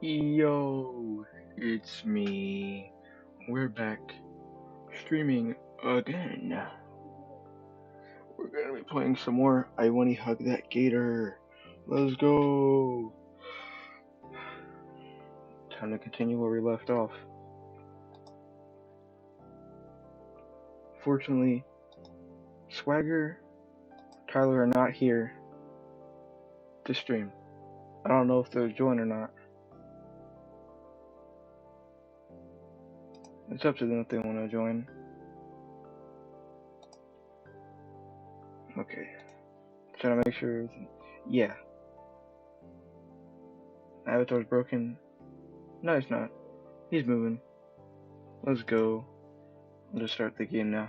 Yo, it's me. We're back streaming again. We're gonna be playing some more I Wani Hug That Gator. Let's go. Time to continue where we left off. Fortunately, Swagger, Tyler are not here to stream. I don't know if they'll join or not. It's up to them if they want to join. Okay. Trying to make sure. Yeah. Avatar's broken. No, it's not. He's moving. Let's go. I'll just start the game now.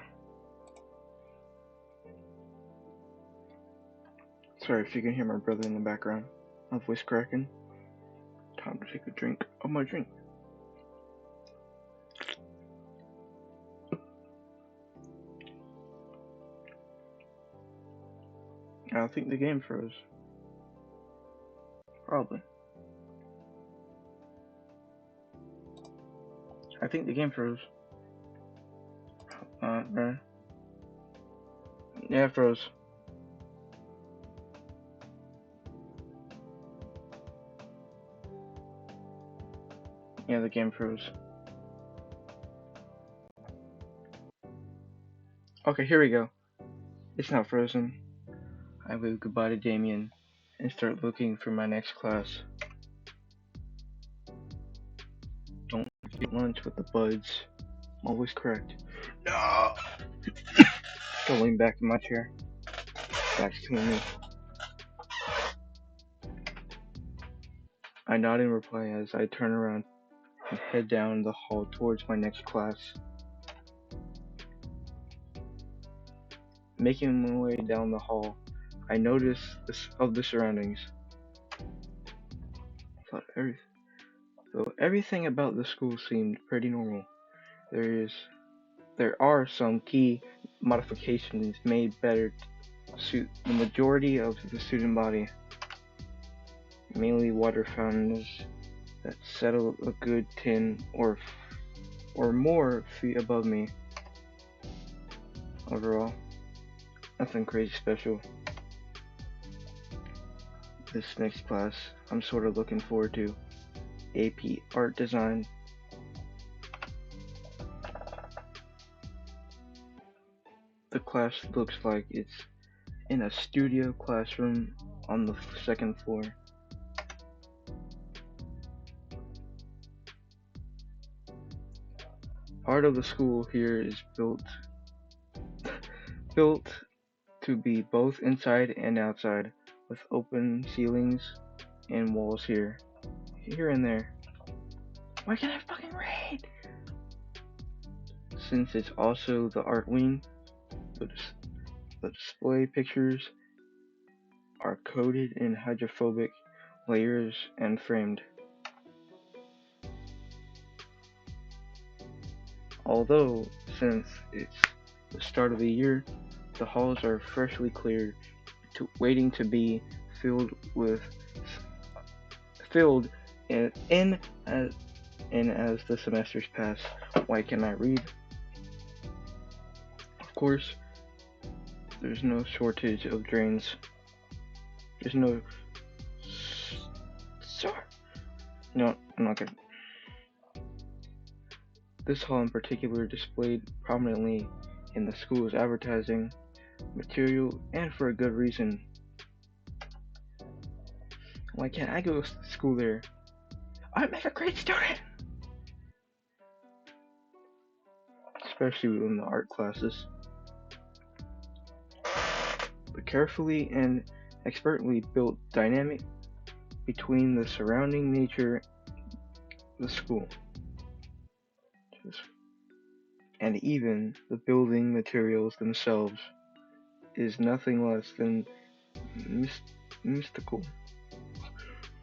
Sorry if you can hear my brother in the background. My voice cracking. Time to take a drink of my drink. I think the game froze. Probably. I think the game froze. Bruh. Yeah, it froze. Yeah, the game froze. Okay, here we go. It's not frozen. I wave goodbye to Damien and start looking for my next class. Don't get lunch with the buds. I'm always correct. No! Don't lean back in my chair. That's killing me. I nod in reply as I turn around and head down the hall towards my next class. Making my way down the hall, I notice the surroundings. Everything about the school seemed pretty normal. There are some key modifications made better to suit the majority of the student body. Mainly water fountains that settle a good 10 or more feet above me. Overall, nothing crazy special. This next class, I'm sort of looking forward to. AP Art Design. The class looks like it's in a studio classroom on the second floor. Part of the school here is built to be both inside and outside, with open ceilings and walls here and there. Why can't I fucking read? Since it's also the art wing, the display pictures are coated in hydrophobic layers and framed. Although, since it's the start of the year, the halls are freshly cleared, waiting to be filled in as the semesters pass. Why can I read? Of course, there's no shortage of drains. There's no. No, I'm not good. This hall in particular displayed prominently in the school's advertising material, and for a good reason. Why can't I go to school there? I'd make a great student! Especially in the art classes. The carefully and expertly built dynamic between the surrounding nature, the school, and even the building materials themselves is nothing less than mystical.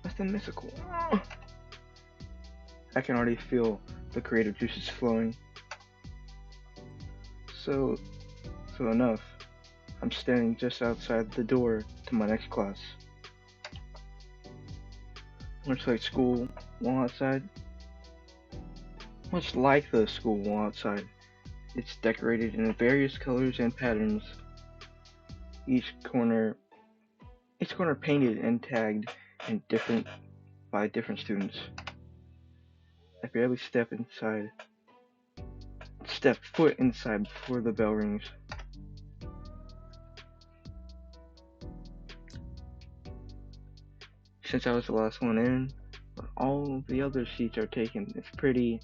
Less than mystical. I can already feel the creative juices flowing. So enough. I'm standing just outside the door to my next class. Looks like school wall outside. Much like the school wall outside, it's decorated in various colors and patterns. Each corner, each corner painted and tagged in different by different students. I barely step foot inside before the bell rings. Since I was the last one in, but all of the other seats are taken. It's pretty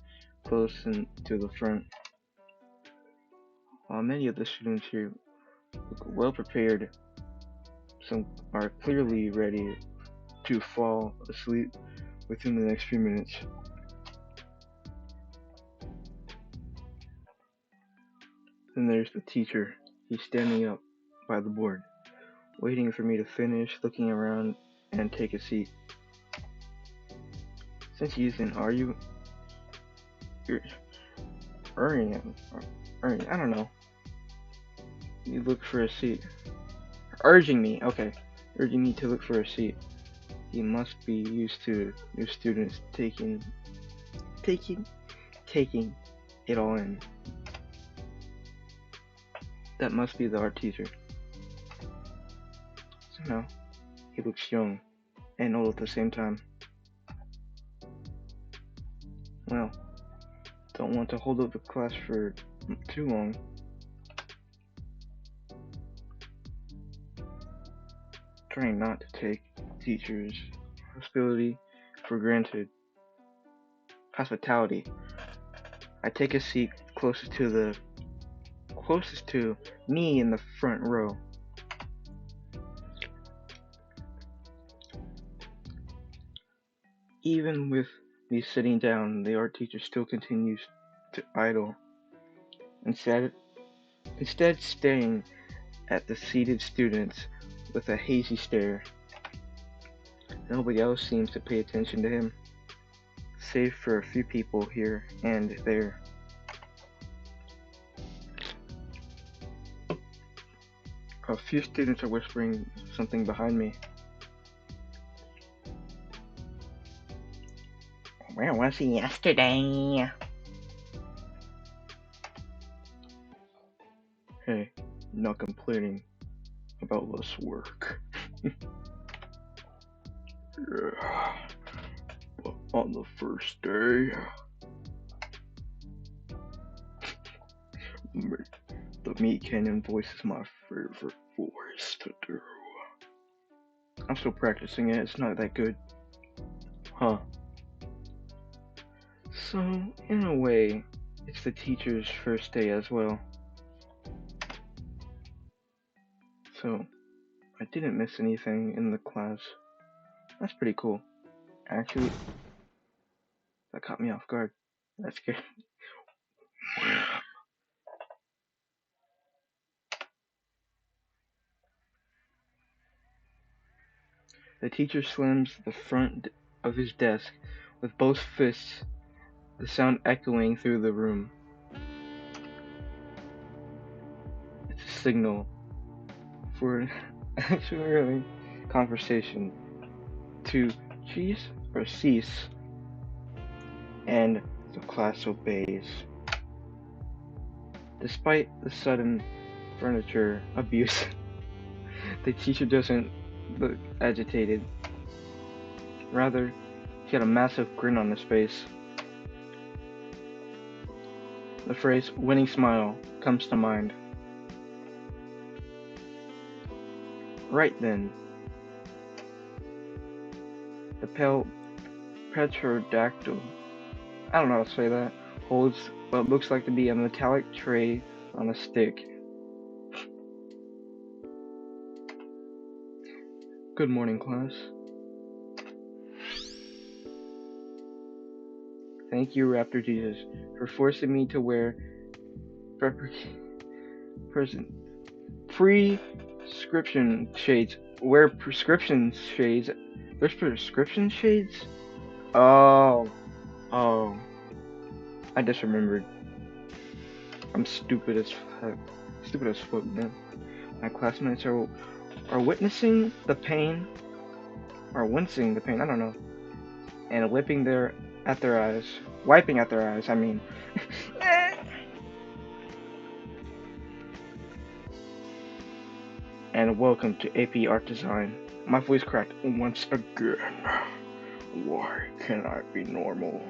close to the front. While many of the students here look well prepared, some are clearly ready to fall asleep within the next few minutes. Then there's the teacher. He's standing up by the board, waiting for me to finish, looking around and take a seat. Since he's in, you're I don't know. You look for a seat. Urging me, okay. Urging me to look for a seat. He must be used to new students taking it all in. That must be the art teacher. Somehow, he looks young and old at the same time. Well, don't want to hold up the class for too long. Trying not to take teachers' hospitality for granted. Hospitality. I take a seat closest to me in the front row. Even with me sitting down, the art teacher still continues to idle, instead staring at the seated students with a hazy stare. Nobody else seems to pay attention to him, save for a few people here and there. A few students are whispering something behind me. Where was he yesterday? Hey, not complaining about less work. Yeah, but on the first day, the meat cannon voice is my favorite voice to do. I'm still practicing it, it's not that good. Huh. So, in a way, it's the teacher's first day as well. So, I didn't miss anything in the class. That's pretty cool. Actually, that caught me off guard. That's good. The teacher slams the front of his desk with both fists, the sound echoing through the room. It's a signal for an actual conversation to cease, and the class obeys. Despite the sudden furniture abuse, the teacher doesn't look agitated. Rather, he had a massive grin on his face. The phrase "winning smile" comes to mind. Right then, the pale petrodactyl, I don't know how to say that, holds what looks like to be a metallic tray on a stick. Good morning, class. Thank you, Raptor Jesus, for forcing me to wear prescription shades. Wear prescription shades. There's prescription shades? Oh. I just remembered. I'm stupid as fuck, man. My classmates are witnessing the pain, or wincing the pain, I don't know. and wiping at their eyes, I mean. And welcome to AP Art Design. My voice cracked once again. Why can't I be normal?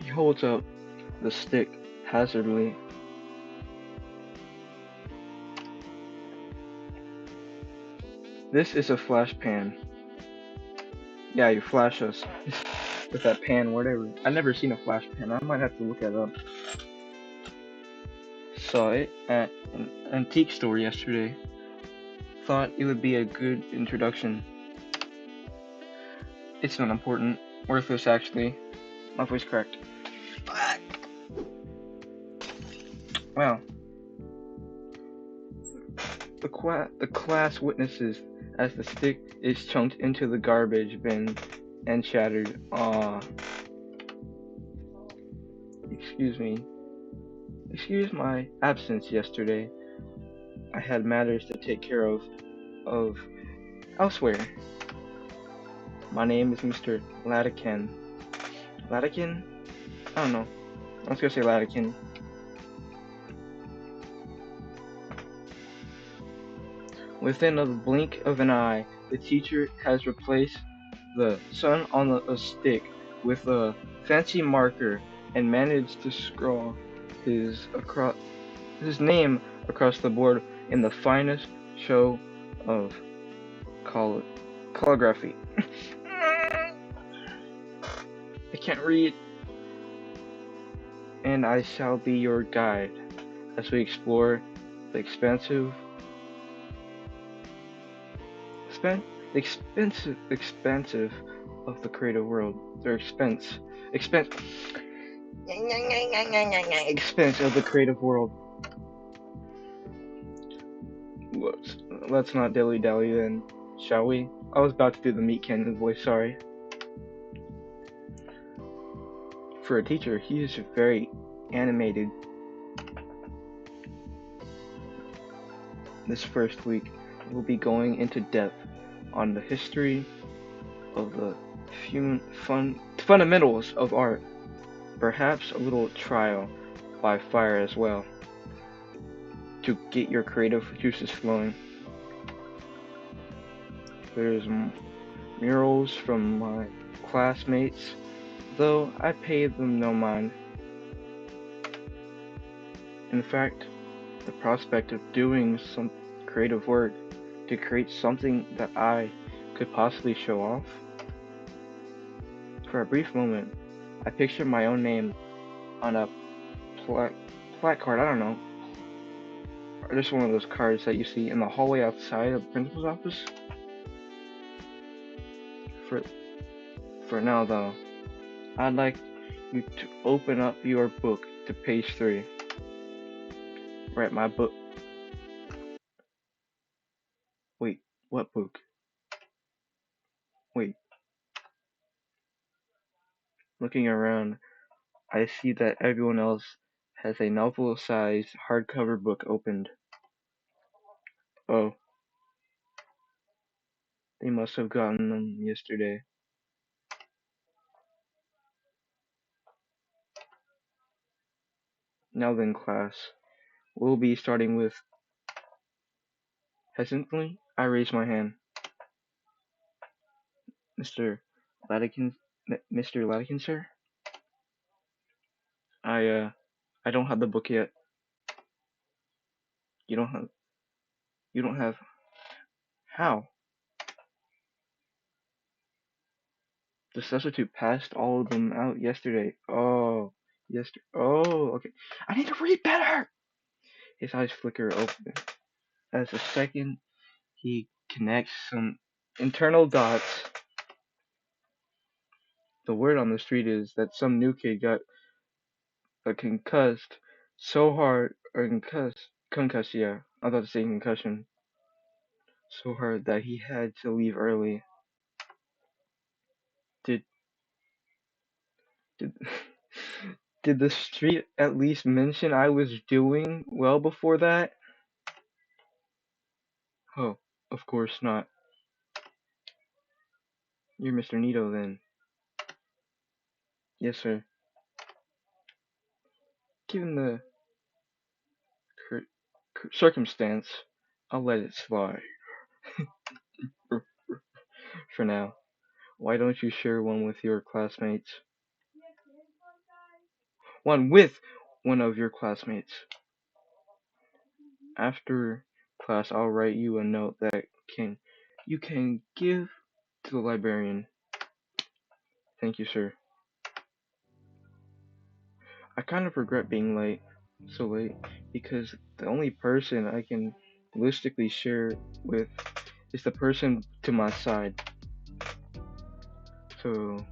He holds up the stick hazardly. This is a flash pan. Yeah, you flash us with that pan, whatever. I've never seen a flash pan. I might have to look that up. Saw it at an antique store yesterday. Thought it would be a good introduction. It's not important. Worthless, actually. My voice cracked. Well, the class witnesses as the stick is chunked into the garbage bin and shattered. Excuse me. Excuse my absence yesterday. I had matters to take care of elsewhere. My name is Mr. Latican. Latican? I don't know. I was gonna say Latican. Within a blink of an eye, the teacher has replaced the sun on a stick with a fancy marker and managed to scrawl his name across the board in the finest show of calligraphy. I can't read, and I shall be your guide as we explore the expansive of the creative world. Their expense of the creative world. Let's not dilly dally then, shall we? I was about to do the meat cannon voice, sorry. For a teacher, he is very animated. This first week, we'll be going into depth on the history of the fundamentals of art, perhaps a little trial by fire as well, to get your creative juices flowing. There's murals from my classmates, though I pay them no mind. In fact, the prospect of doing some creative work to create something that I could possibly show off. For a brief moment, I pictured my own name on a placard, I don't know, or just one of those cards that you see in the hallway outside of the principal's office. For now though, I'd like you to open up your book to page 3. Right, my book. Wait, what book? Wait. Looking around, I see that everyone else has a novel-sized hardcover book opened. Oh, they must have gotten them yesterday. Now then, class, we'll be starting with... Hesitantly, I raise my hand. Mr. Latican, Mr. Latican, sir? I don't have the book yet. You don't have... How? The substitute passed all of them out yesterday. Oh, okay. I need to read better! His eyes flicker open. As a second, he connects some internal dots. The word on the street is that some new kid got concussed so hard, or concussed, yeah. I thought to say concussion. So hard that he had to leave early. Did did did the street at least mention I was doing well before that? Oh, of course not. You're Mr. Nito then. Yes, sir. Given the cir- circumstance, I'll let it slide for now. Why don't you share one with your classmates? One with one of your classmates. After class, I'll write you a note that can you can give to the librarian. Thank you, sir. I kind of regret being so late, because the only person I can realistically share with is the person to my side. So,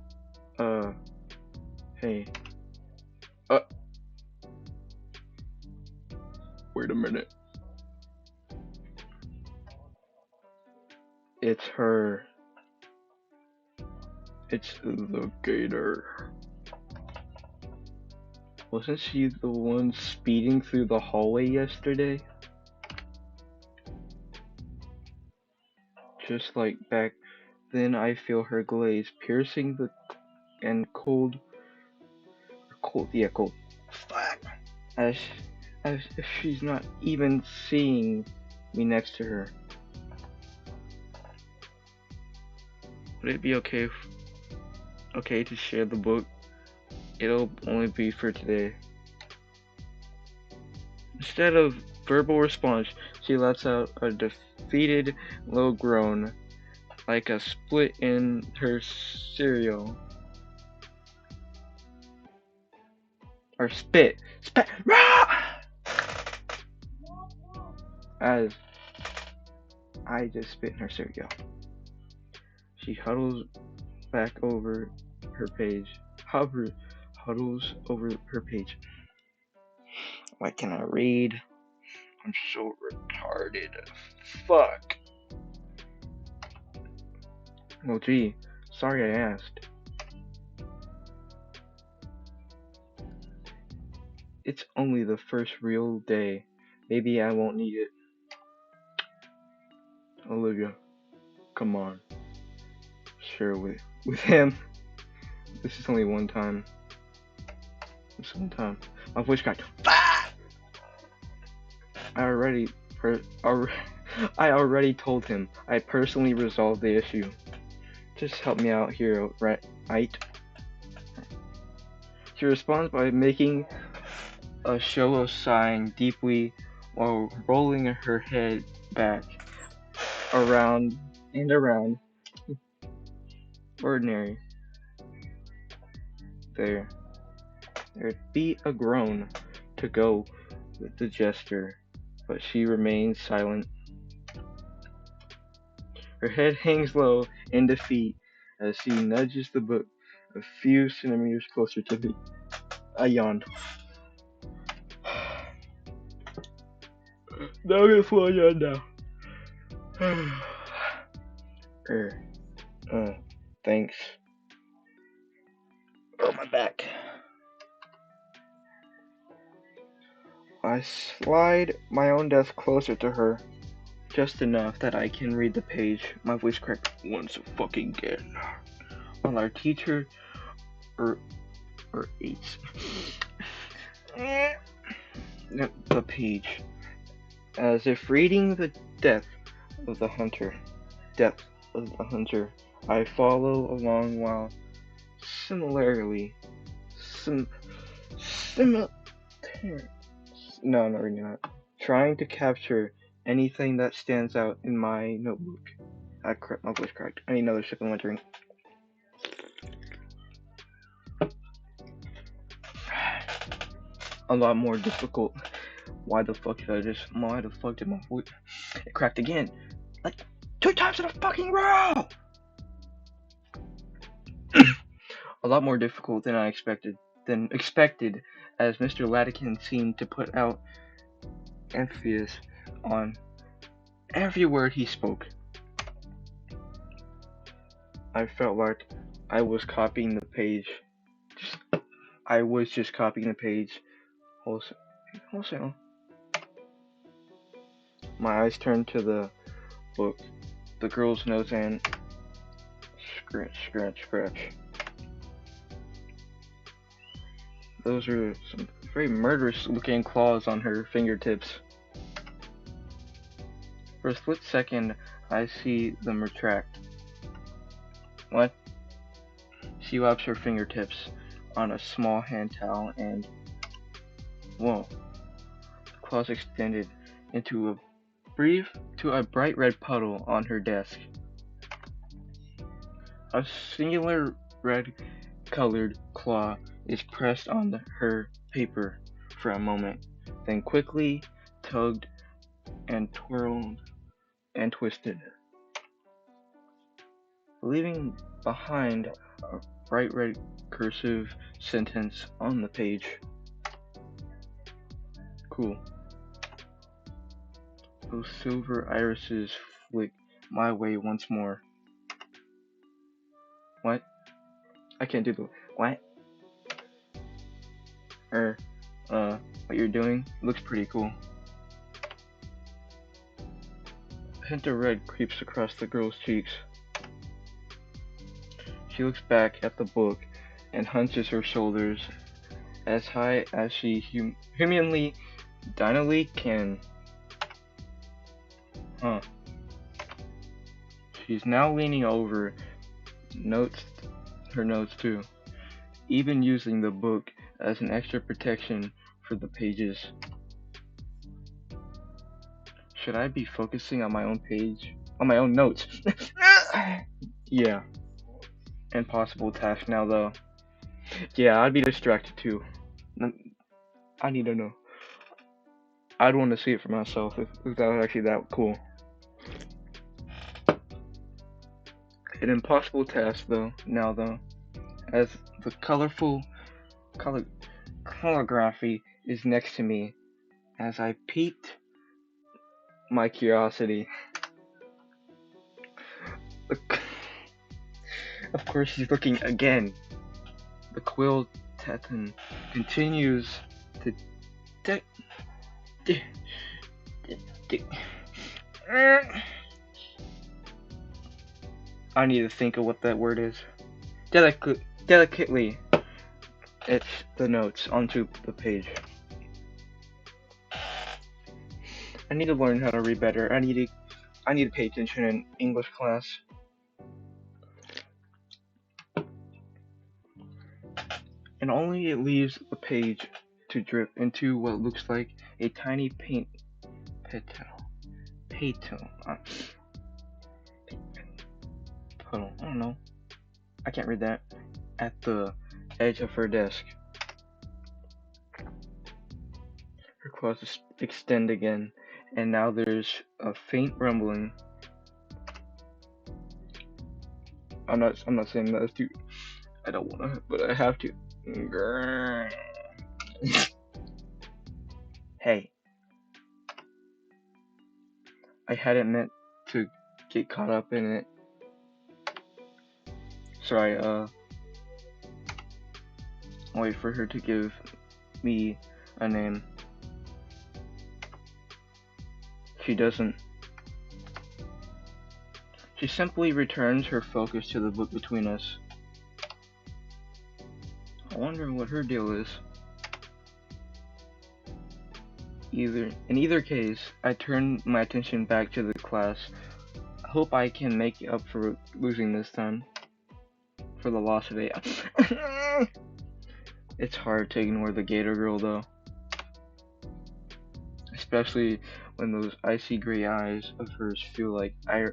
uh, hey, uh, wait a minute. It's her. It's the gator. Wasn't she the one speeding through the hallway yesterday? Just like back then, I feel her glaze piercing the and cold. Fuck. As as if she's not even seeing me next to her. Would it be okay to share the book? It'll only be for today. Instead of verbal response, she lets out a defeated low groan, like a split in her cereal. Or spit, as I just spit in her cereal. She back over her page, huddles over her page. Why can't I read? I'm so retarded. Fuck. Well, gee, sorry I asked. It's only the first real day. Maybe I won't need it. Olivia, come on. Share with him. This is only one time. This one time. My voice cracked. I already, I already told him. I personally resolved the issue. Just help me out here, right? She responds by making a show of sighing deeply while rolling her head back, around and around. Ordinary. There'd be a groan to go with the gesture, but she remains silent. Her head hangs low in defeat as she nudges the book a few centimeters closer to me. I yawned. Now I'm gonna fall yawn now. Thanks. Oh, my back. I slide my own desk closer to her, just enough that I can read the page. My voice cracked once fucking again. While our teacher, or eats the page, as if reading the death of the hunter. Depth of the hunter. I follow along while similarly, similar. No, not really not. Trying to capture anything that stands out in my notebook. My voice cracked. I need another sip of my drink. A lot more difficult. Why the fuck did my voice? It cracked again. Like 2 times in a fucking row! A lot more difficult than I expected. As Mr. Latican seemed to put out emphasis on every word he spoke. I felt like I was copying the page. I was just copying the page wholesale. My eyes turned to the book, the girl's nose, and scratch, scratch, scratch. Those are some very murderous looking claws on her fingertips. For a split second, I see them retract. What? She wipes her fingertips on a small hand towel and... whoa. The claws extended into a bright red puddle on her desk. A singular red-colored claw is pressed on her paper for a moment, then quickly tugged and twirled and twisted, leaving behind a bright red cursive sentence on the page. Cool. Those silver irises flick my way once more. What? I can't do the what? What you're doing looks pretty cool. A hint of red creeps across the girl's cheeks. She looks back at the book and hunches her shoulders as high as she humanly can. She's now leaning over her notes too, even using the book as an extra protection for the pages. Should I be focusing on my own page? On my own notes? Yeah. Impossible task now though. Yeah, I'd be distracted too. I need to know. I'd want to see it for myself if that was actually that cool. An impossible task though, as the colorful calligraphy is next to me as I piqued my curiosity. Of course she's looking again. The quill Teton continues to I need to think of what that word is. Delicately etch the notes onto the page. I need to learn how to read better. I need to pay attention in English class. And only it leaves the page to drip into what looks like a tiny paint petal. I don't know. I can't read that. At the edge of her desk. Her claws extend again, and now there's a faint rumbling. I'm not saying that's too. I don't wanna, but I have to. Hey. I hadn't meant to get caught up in it. Sorry, I'll wait for her to give me a name. She doesn't. She simply returns her focus to the book between us. I wonder what her deal is. In either case, I turn my attention back to the class. I hope I can make up for losing this time. For the loss of it. It's hard to ignore the gator girl though. Especially when those icy gray eyes of hers feel like I'm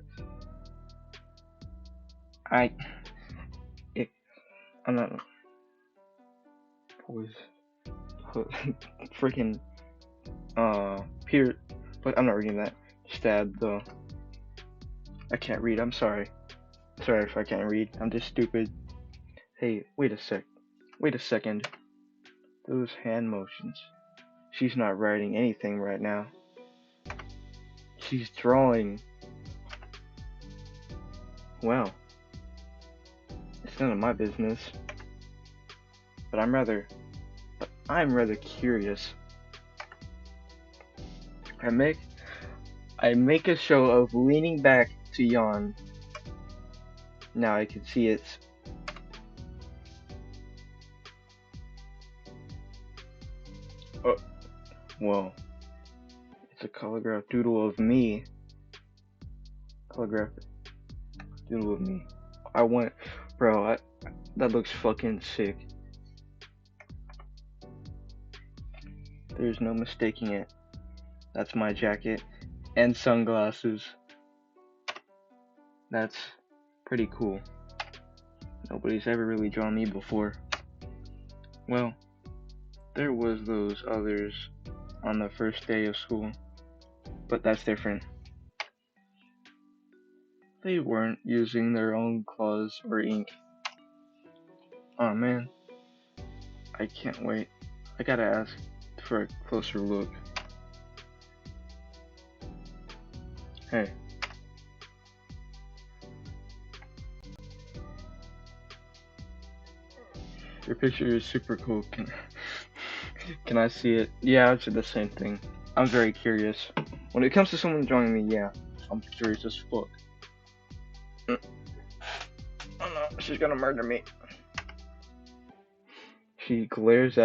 not always freaking but I'm not reading that. Stab though. I can't read, I'm sorry. Sorry if I can't read, I'm just stupid. Hey, wait a second. Those hand motions. She's not writing anything right now. She's drawing. Well, it's none of my business. But I'm rather curious. I make a show of leaning back to yawn. Now I can see it's. Oh, well, it's a calligraph doodle of me. Calligraph doodle of me. I want, bro. That looks fucking sick. There's no mistaking it. That's my jacket and sunglasses. That's pretty cool. Nobody's ever really drawn me before. Well, there was those others on the first day of school, but that's different. They weren't using their own claws or ink. Oh man, I can't wait. I gotta ask for a closer look. Hey. Your picture is super cool. Can I see it? Yeah, I'd say the same thing. I'm very curious. When it comes to someone drawing me, yeah, I'm curious as fuck. Oh no, she's gonna murder me. She glares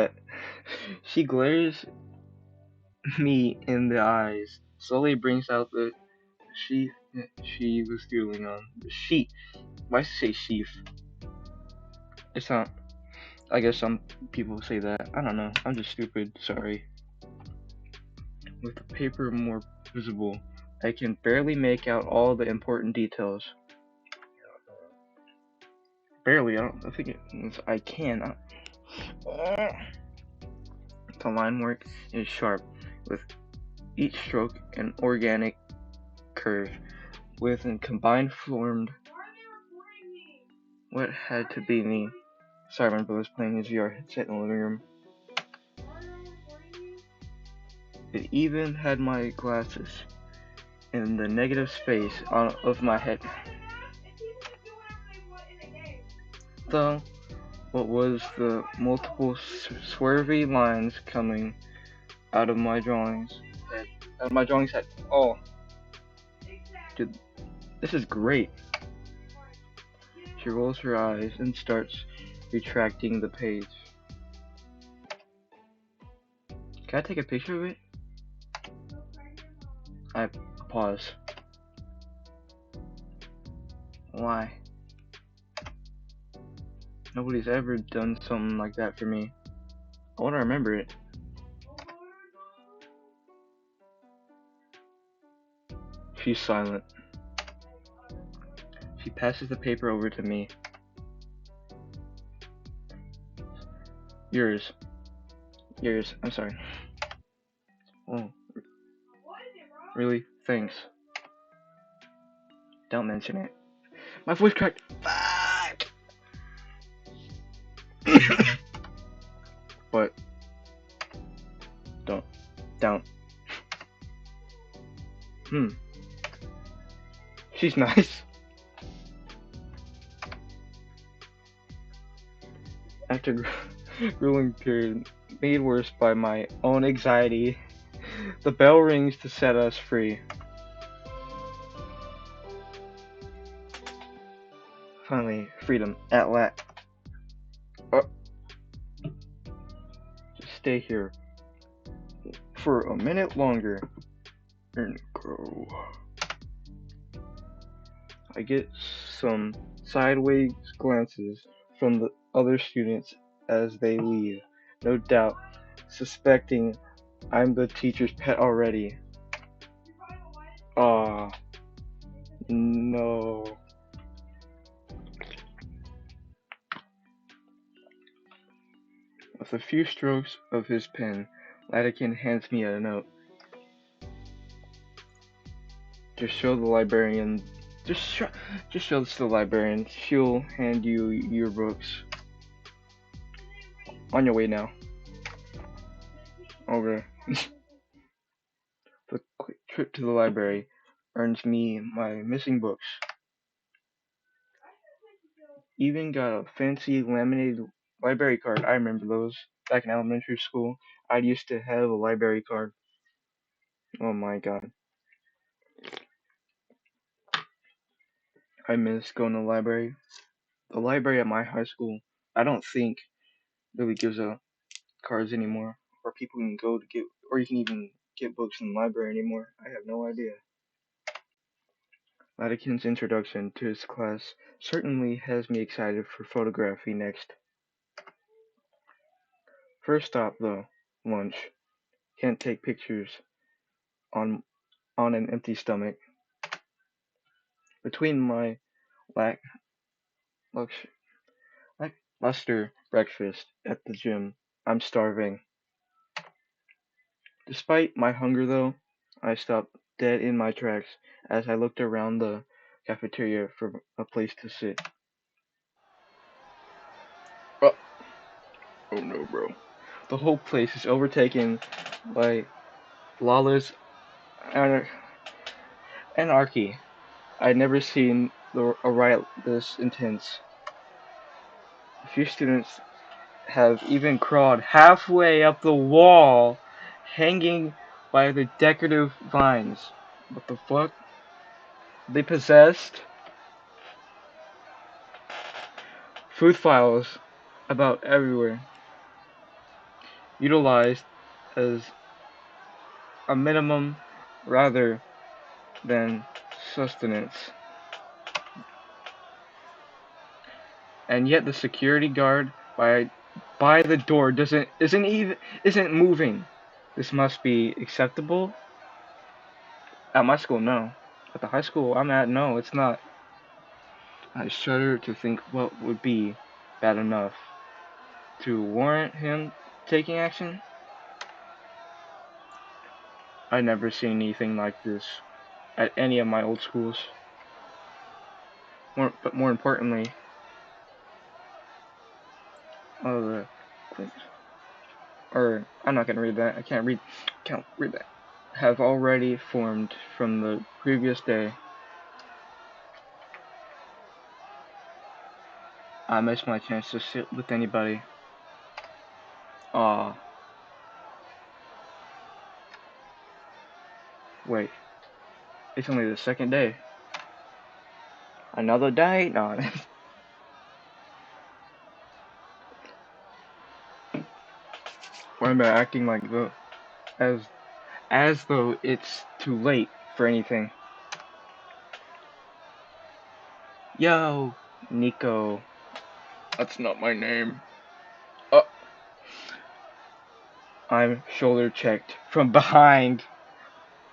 me in the eyes, slowly brings out the sheath she was doodling on. The sheet. Why say sheath? It's not. I guess some people say that. I don't know. I'm just stupid. Sorry. With the paper more visible, I can barely make out all the important details. Barely. I think I can. The line work is sharp, with each stroke an organic curve, with a combined formed what had to be me. Sorry, my brother's playing his VR headset in the living room. It even had my glasses in the negative space of my head. Though, what was the multiple swervy lines coming out of my drawings? Had. Oh, dude, this is great. She rolls her eyes and starts retracting the page. Can I take a picture of it? I pause. Why? Nobody's ever done something like that for me. I want to remember it. She's silent. She passes the paper over to me. Yours. I'm sorry. Oh. Really? Thanks. Don't mention it. My voice cracked. Fuck! But don't. She's nice. After grueling period, made worse by my own anxiety, the bell rings to set us free. Finally, freedom at last. Just stay here for a minute longer and grow. I get some sideways glances from the other students as they leave, no doubt suspecting I'm the teacher's pet already. Aw, no. With a few strokes of his pen, Latikin hands me a note. Just show the librarian. Just show this to the librarian. She'll hand you your books. On your way now. Okay. The quick trip to the library earns me my missing books. Even got a fancy laminated library card. I remember those back in elementary school. I used to have a library card. Oh my god. I miss going to the library. The library at my high school, I don't think really gives out cards anymore, or people can go to get, or you can even get books in the library anymore. I have no idea. Latikin's introduction to his class certainly has me excited for photography next. First stop though, lunch. Can't take pictures on an empty stomach. Between my lack lux- lackluster breakfast at the gym, I'm starving. Despite my hunger though, I stopped dead in my tracks as I looked around the cafeteria for a place to sit. Oh, oh no, bro. The whole place is overtaken by lawless anar- anarchy. I'd never seen a riot this intense. A few students have even crawled halfway up the wall, hanging by the decorative vines. What the fuck? They possessed? Food files about everywhere, utilized as a minimum rather than sustenance. And yet the security guard by the door isn't moving. This must be acceptable? At my school, no. At the high school I'm at, no, it's not. I shudder to think what would be bad enough to warrant him taking action. I never seen anything like this at any of my old schools. But more importantly, the or I'm not gonna read that. I can't read that. Have already formed from the previous day. I missed my chance to sit with anybody. Aw, wait, it's only the second day. Another day? No. Why am I acting like as as though it's too late for anything? Yo, Nico. That's not my name. Uh, I'm shoulder checked from behind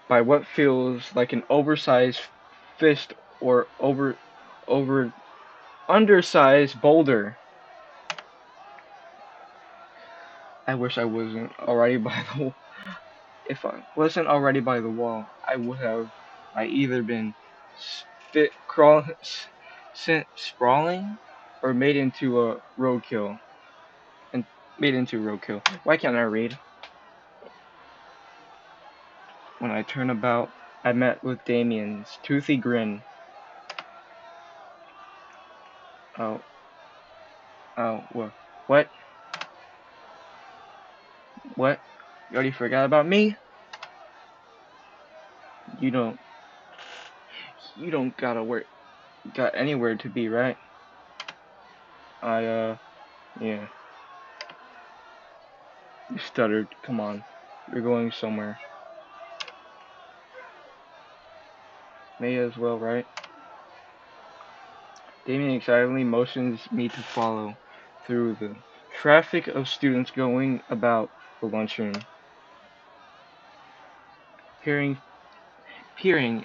by what feels like an oversized fist or over undersized boulder. I wish I wasn't already by the if I wasn't already by the wall, I would have I either been spit crawl sent sprawling or made into a roadkill and made into roadkill. Why can't I read? When I turned about, I met with Damien's toothy grin. Oh, what? What? You already forgot about me? You don't, you don't got anywhere to be, right? Yeah, you stuttered. Come on, you're going somewhere. May as well, right? Damien excitedly motions me to follow through the traffic of students going about the lunchroom. Peering,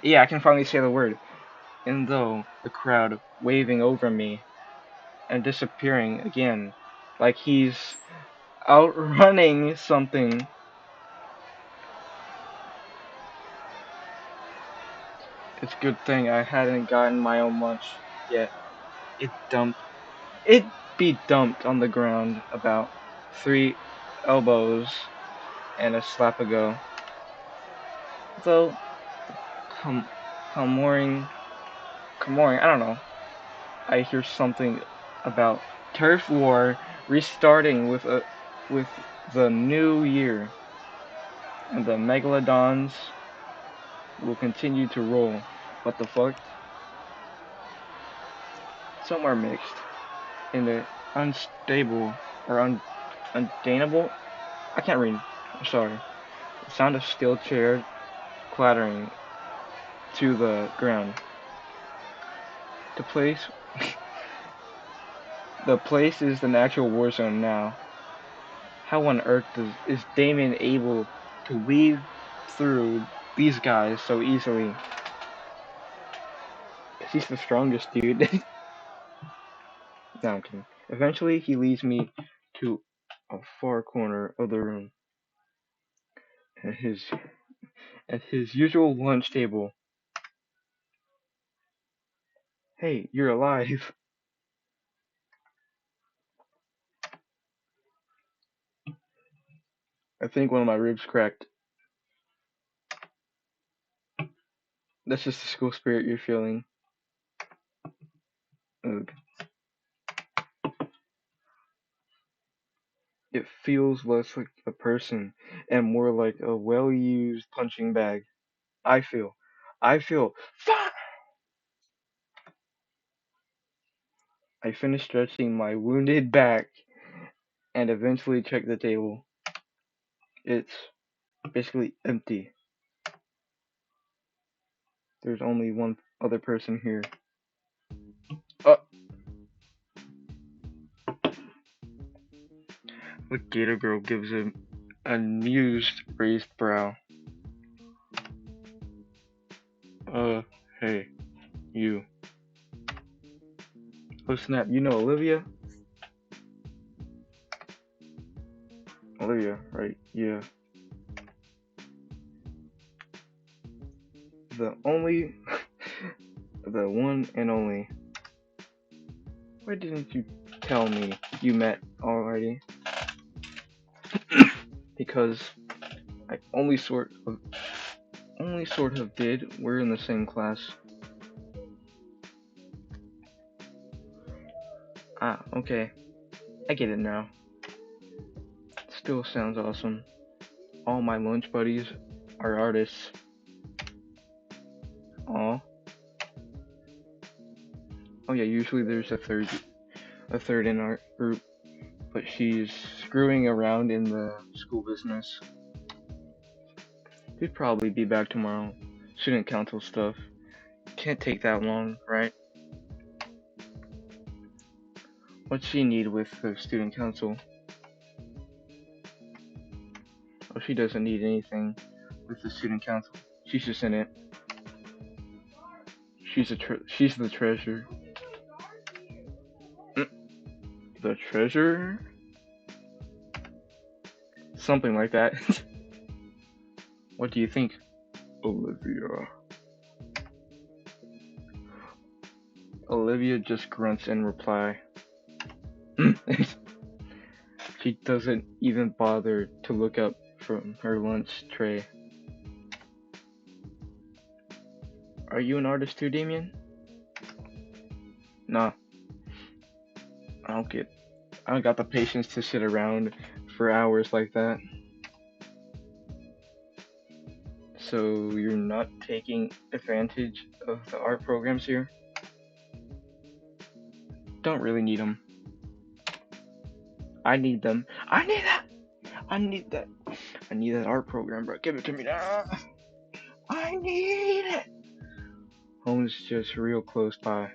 yeah, I can finally say the word. And though the crowd waving over me and disappearing again, like he's outrunning something. It's a good thing I hadn't gotten my own lunch yet. It dumped, it be dumped on the ground about 3 elbows and a slap ago. Though, come, Kamoring, I don't know. I hear something about turf war restarting with the new year, and the megalodons will continue to roll. What the fuck? Some are mixed. In the unstable or undateable, I can't read. I'm sorry. The sound of steel chairs clattering to the ground. The place, the place is an actual war zone now. How on earth is Damien able to weave through these guys so easily? 'Cause he's the strongest dude. No, I'm kidding. Eventually, he leads me to a far corner of the room. At his usual lunch table. Hey, you're alive. I think one of my ribs cracked. That's just the school spirit you're feeling. Ugh. It feels less like a person and more like a well-used punching bag. I feel. Fuck! I finish stretching my wounded back and eventually check the table. It's basically empty. There's only one other person here. The gator girl gives him an amused raised brow. Hey, you. Oh snap, you know Olivia? Olivia, right? Yeah. The only, the one and only. Why didn't you tell me you met already? Because I only sort of did. We're in the same class. Ah, okay. I get it now. Still sounds awesome. All my lunch buddies are artists. Aw. Oh yeah, usually there's a third in our group, but she's screwing around in the school business. She'd probably be back tomorrow. Student council stuff. Can't take that long, right? What's she need with the student council? Oh, she doesn't need anything with the student council. She's just in it. She's the treasurer. The treasurer? Something like that. What do you think, Olivia? Olivia just grunts in reply. She doesn't even bother to look up from her lunch tray. Are you an artist too, Damien? Nah. I don't got the patience to sit around for hours like that. So you're not taking advantage of the art programs here? Don't really need them. I need them. I need that! I need that art program, bro. Give it to me now. I need it! Home's just real close by.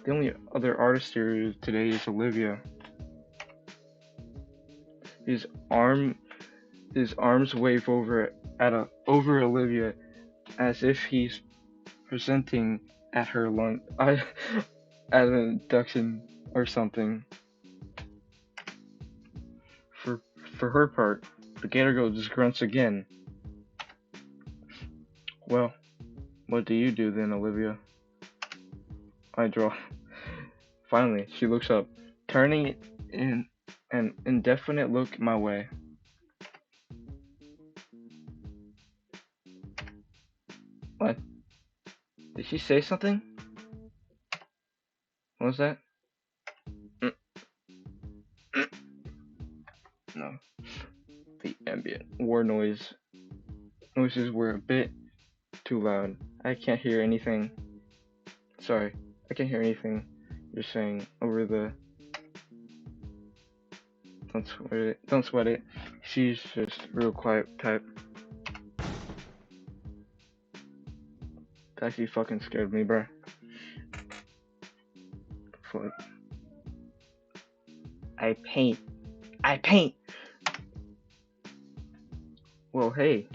The only other artist here today is Olivia. His arms wave over Olivia as if he's presenting at her lunch at an induction or something. For her part, the gator girl just grunts again. Well, what do you do then, Olivia? I draw. Finally, she looks up, turning in an indefinite look my way. What? Did she say something? What was that? No. The ambient war noises were a bit too loud. I can't hear anything. Sorry, I can't hear anything you're saying over the. Don't sweat it. Don't sweat it. She's just real quiet type. That actually fucking scared me, bruh. Like, I paint. I paint! Well, hey.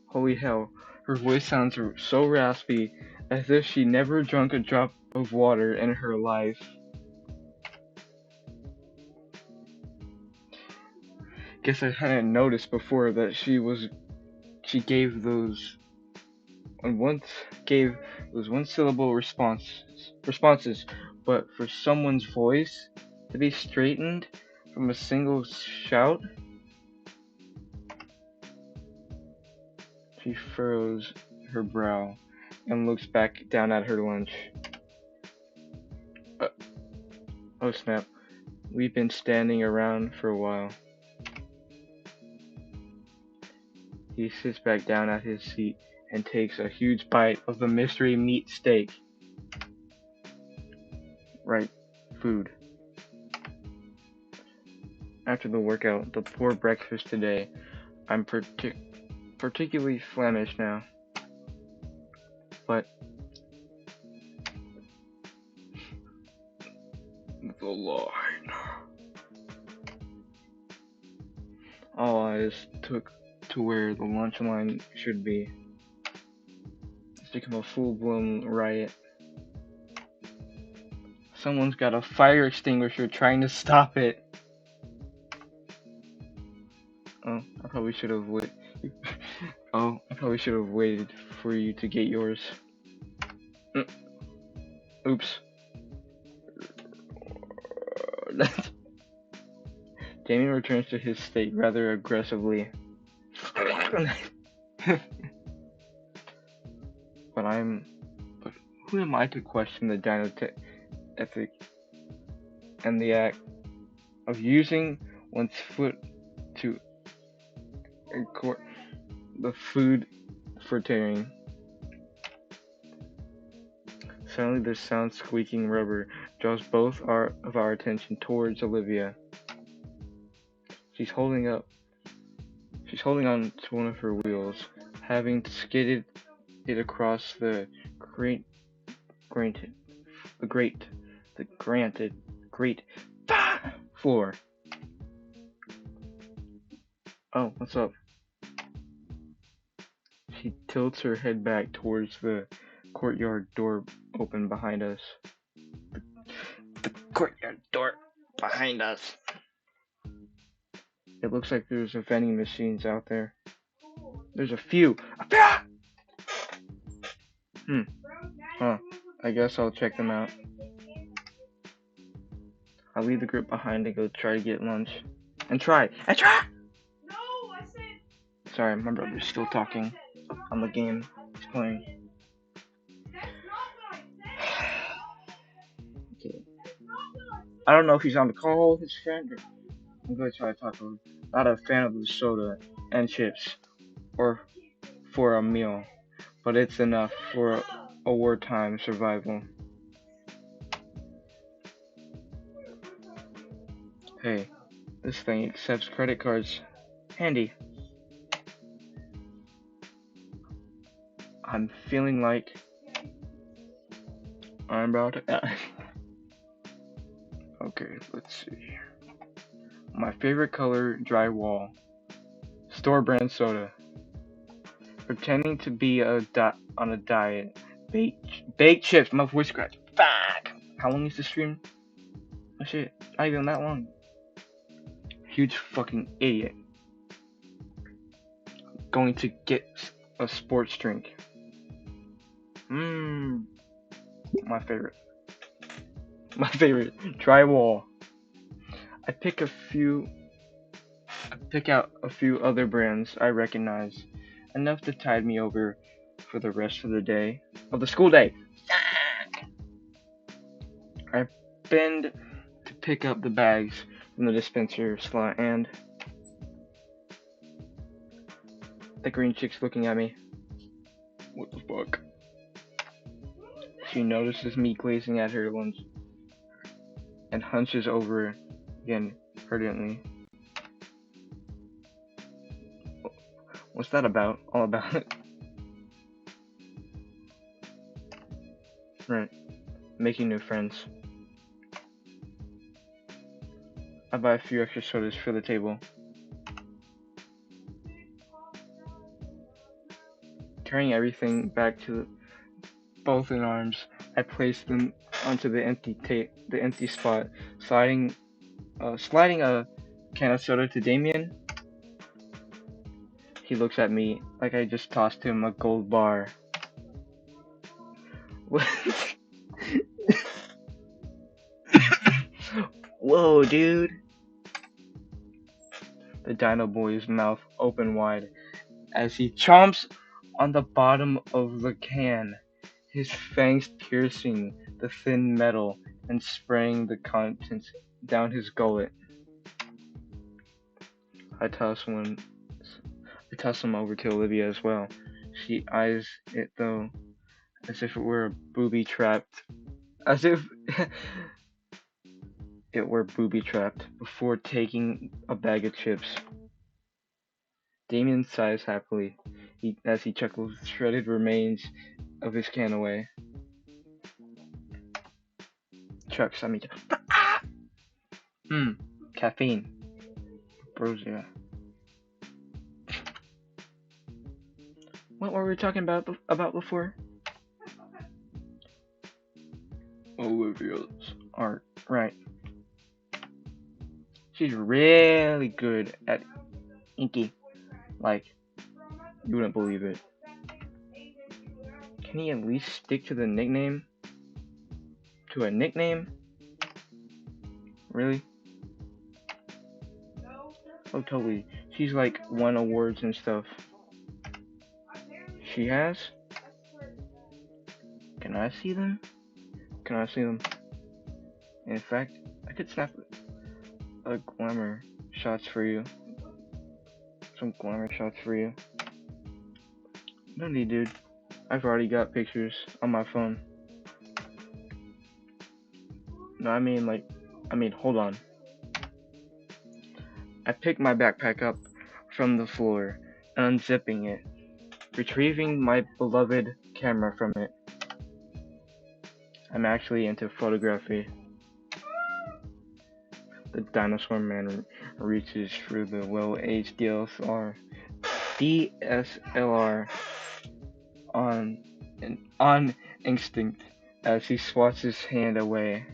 Holy hell. Her voice sounds so raspy, as if she never drunk a drop of water in her life. Guess I hadn't noticed before that she gave those one syllable responses, but for someone's voice to be straightened from a single shout. She furrows her brow and looks back down at her lunch. Oh snap, we've been standing around for a while. He sits back down at his seat and takes a huge bite of the mystery meat steak. Right, food. After the workout, the poor breakfast today, I'm particularly Flemish now. But the line. All eyes took to where the lunch line should be. It's become a full-blown riot. Someone's got a fire extinguisher trying to stop it. Oh, I probably should have waited. I probably should have waited for you to get yours. Oops. Damien returns to his state rather aggressively. But who am I to question the dino ethic and the act of using one's foot to record the food for tearing? Suddenly the sound squeaking rubber draws both of our attention towards Olivia. She's holding on to one of her wheels, having skidded it across the granite floor. Oh, what's up? She tilts her head back towards the courtyard door open behind us. The courtyard door behind us. It looks like there's a vending machines out there. There's a few. Huh. I guess I'll check them out. I'll leave the group behind and go try to get lunch. And try! No, I said... Sorry, my brother's still talking on the game he's playing. That's not what I said! Okay. I don't know if he's on the call with his friend or... I'm going to try to talk to him. Not a fan of the soda and chips or for a meal, but it's enough for a wartime survival. Hey, this thing accepts credit cards. Handy. I'm feeling like I'm about to... Okay, let's see. My favorite color, drywall. Store brand soda. Pretending to be on a diet. Baked chips. My voice cracked. Fuck. How long is the stream? Oh shit, not even that long. Huge fucking idiot. Going to get a sports drink. My favorite. Drywall. I pick out a few other brands I recognize, enough to tide me over for the rest of the school day. I bend to pick up the bags from the dispenser slot, and the green chick's looking at me. What the fuck? She notices me glazing at her lunch and hunches over again, urgently. What's that about? All about? Right. Making new friends. I buy a few extra sodas for the table. Carrying everything back to both in arms, I place them onto the empty spot, sliding a can of soda to Damien. He looks at me like I just tossed him a gold bar. Whoa, dude! The Dino Boy's mouth open wide as he chomps on the bottom of the can, his fangs piercing the thin metal and spraying the contents down his gullet. I toss some over to Olivia as well. She eyes it though, as if it were booby trapped. As if it were booby trapped before taking a bag of chips. Damien sighs happily as he chuckles shredded remains of his can away. Chucks, I mean, caffeine. Ambrosia. What were we talking about before? Olivia's art, right. She's really good at inky. Like, you wouldn't believe it. Can he at least stick to the nickname? To a nickname? Really? Oh, totally. She's like won awards and stuff. She has? Can I see them? Can I see them? In fact, I could snap a glamour shots for you. Some glamour shots for you. No need, dude. I've already got pictures on my phone. No, I mean, hold on. I pick my backpack up from the floor, unzipping it, retrieving my beloved camera from it. I'm actually into photography. The dinosaur man reaches for the well-aged DSLR on instinct as he swats his hand away.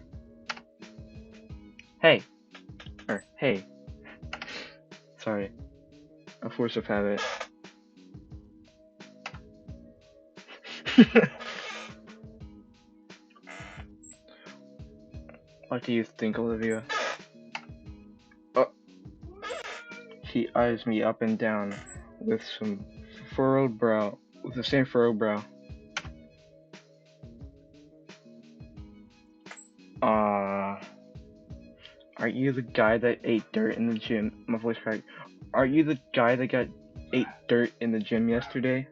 Hey, sorry, a force of habit. What do you think, Olivia? Oh. She eyes me up and down with the same furrowed brow. Are you the guy that ate dirt in the gym? My voice cracked. Are you the guy that ate dirt in the gym yesterday?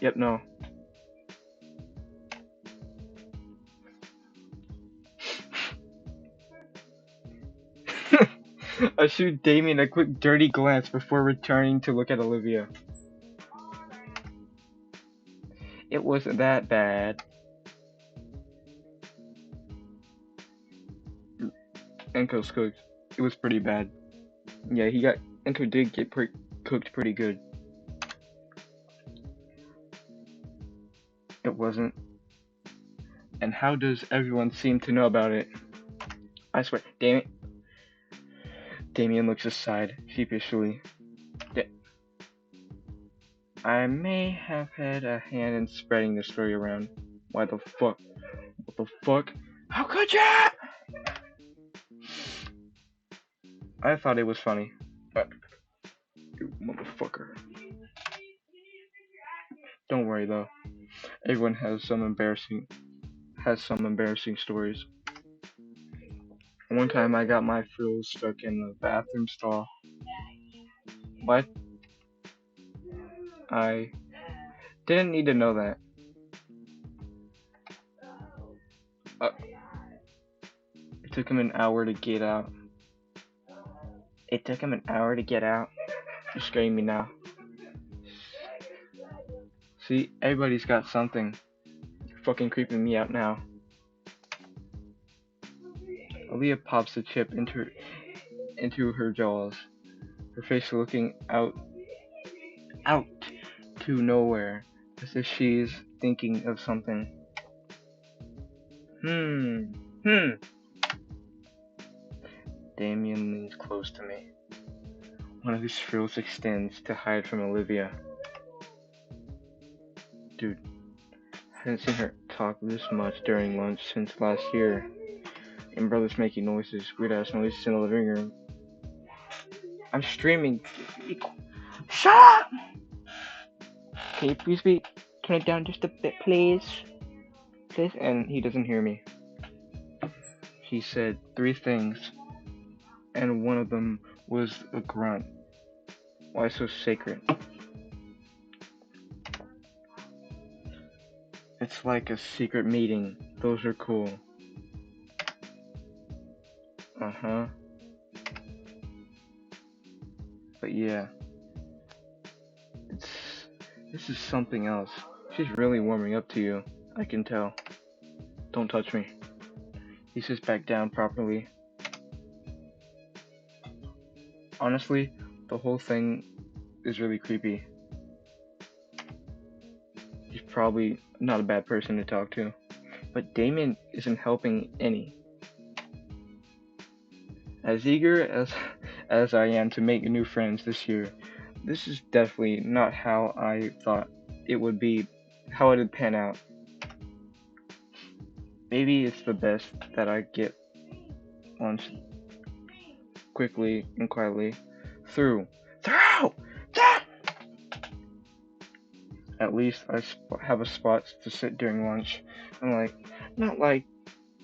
Yep, no. I shoot Damien a quick dirty glance before returning to look at Olivia. It wasn't that bad. Enko's cooked. It was pretty bad. Yeah, Enko did get cooked pretty good. It wasn't. And how does everyone seem to know about it? I swear, Damien looks aside, sheepishly. I may have had a hand in spreading the story around. Why the fuck? What the fuck? How could ya? I thought it was funny, but you motherfucker. Don't worry though. Everyone has some embarrassing stories. One time I got my frills stuck in the bathroom stall. What? I didn't need to know that. It took him an hour to get out. It took him an hour to get out. You're scaring me now. See, everybody's got something. You're fucking creeping me out now. Aaliyah pops the chip into her jaws, her face looking out to nowhere, as if she's thinking of something. Hmm. Damien leans close to me. One of his frills extends to hide from Olivia. Dude, I haven't seen her talk this much during lunch since last year. And brother's making noises, weird ass noises in the living room. I'm streaming. Shut up! Can you please turn it down just a bit, please? Please? And he doesn't hear me. He said 3 things, and one of them was a grunt. Why so sacred? It's like a secret meeting. Those are cool. Uh-huh. But yeah. This is something else. She's really warming up to you. I can tell. Don't touch me. He sits back down properly. Honestly, the whole thing is really creepy. He's probably not a bad person to talk to. But Damien isn't helping any. As eager as I am to make new friends this year, this is definitely not how I thought it would be, how it would pan out. Maybe it's the best that I get lunch quickly and quietly through. At least I have a spot to sit during lunch. Not like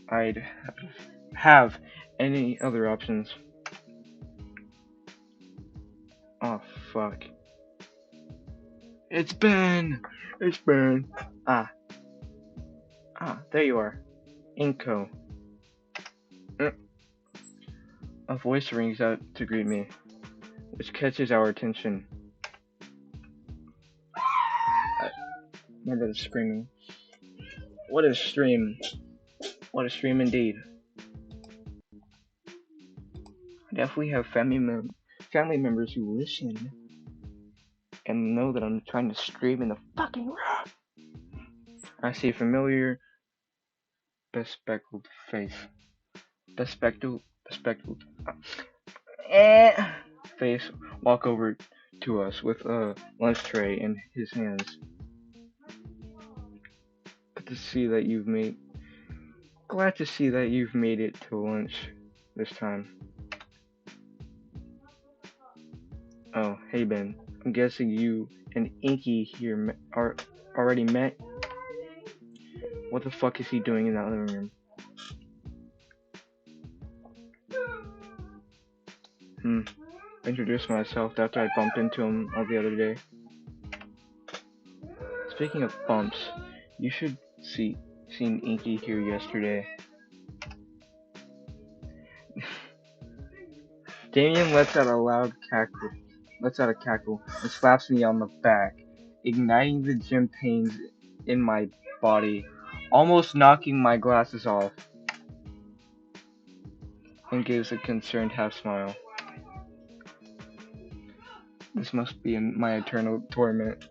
I'd have any other options. Oh fuck. It's Ben! Ah, there you are. Inko. A voice rings out to greet me, which catches our attention. My brother's screaming. What a stream. What a stream indeed. I definitely have family members who listen and know that I'm trying to stream in the fucking room. I see a familiar, bespectacled face. Bespectacled face walk over to us with a lunch tray in his hands. Glad to see that you've made it to lunch this time. Oh, hey Ben. I'm guessing you and Inky here are already met? What the fuck is he doing in that living room? I introduced myself after I bumped into him all the other day. Speaking of bumps, you should seen Inky here yesterday. Damien lets out a cackle and slaps me on the back, igniting the gym pains in my body, almost knocking my glasses off, and gives a concerned half smile. This must be my eternal torment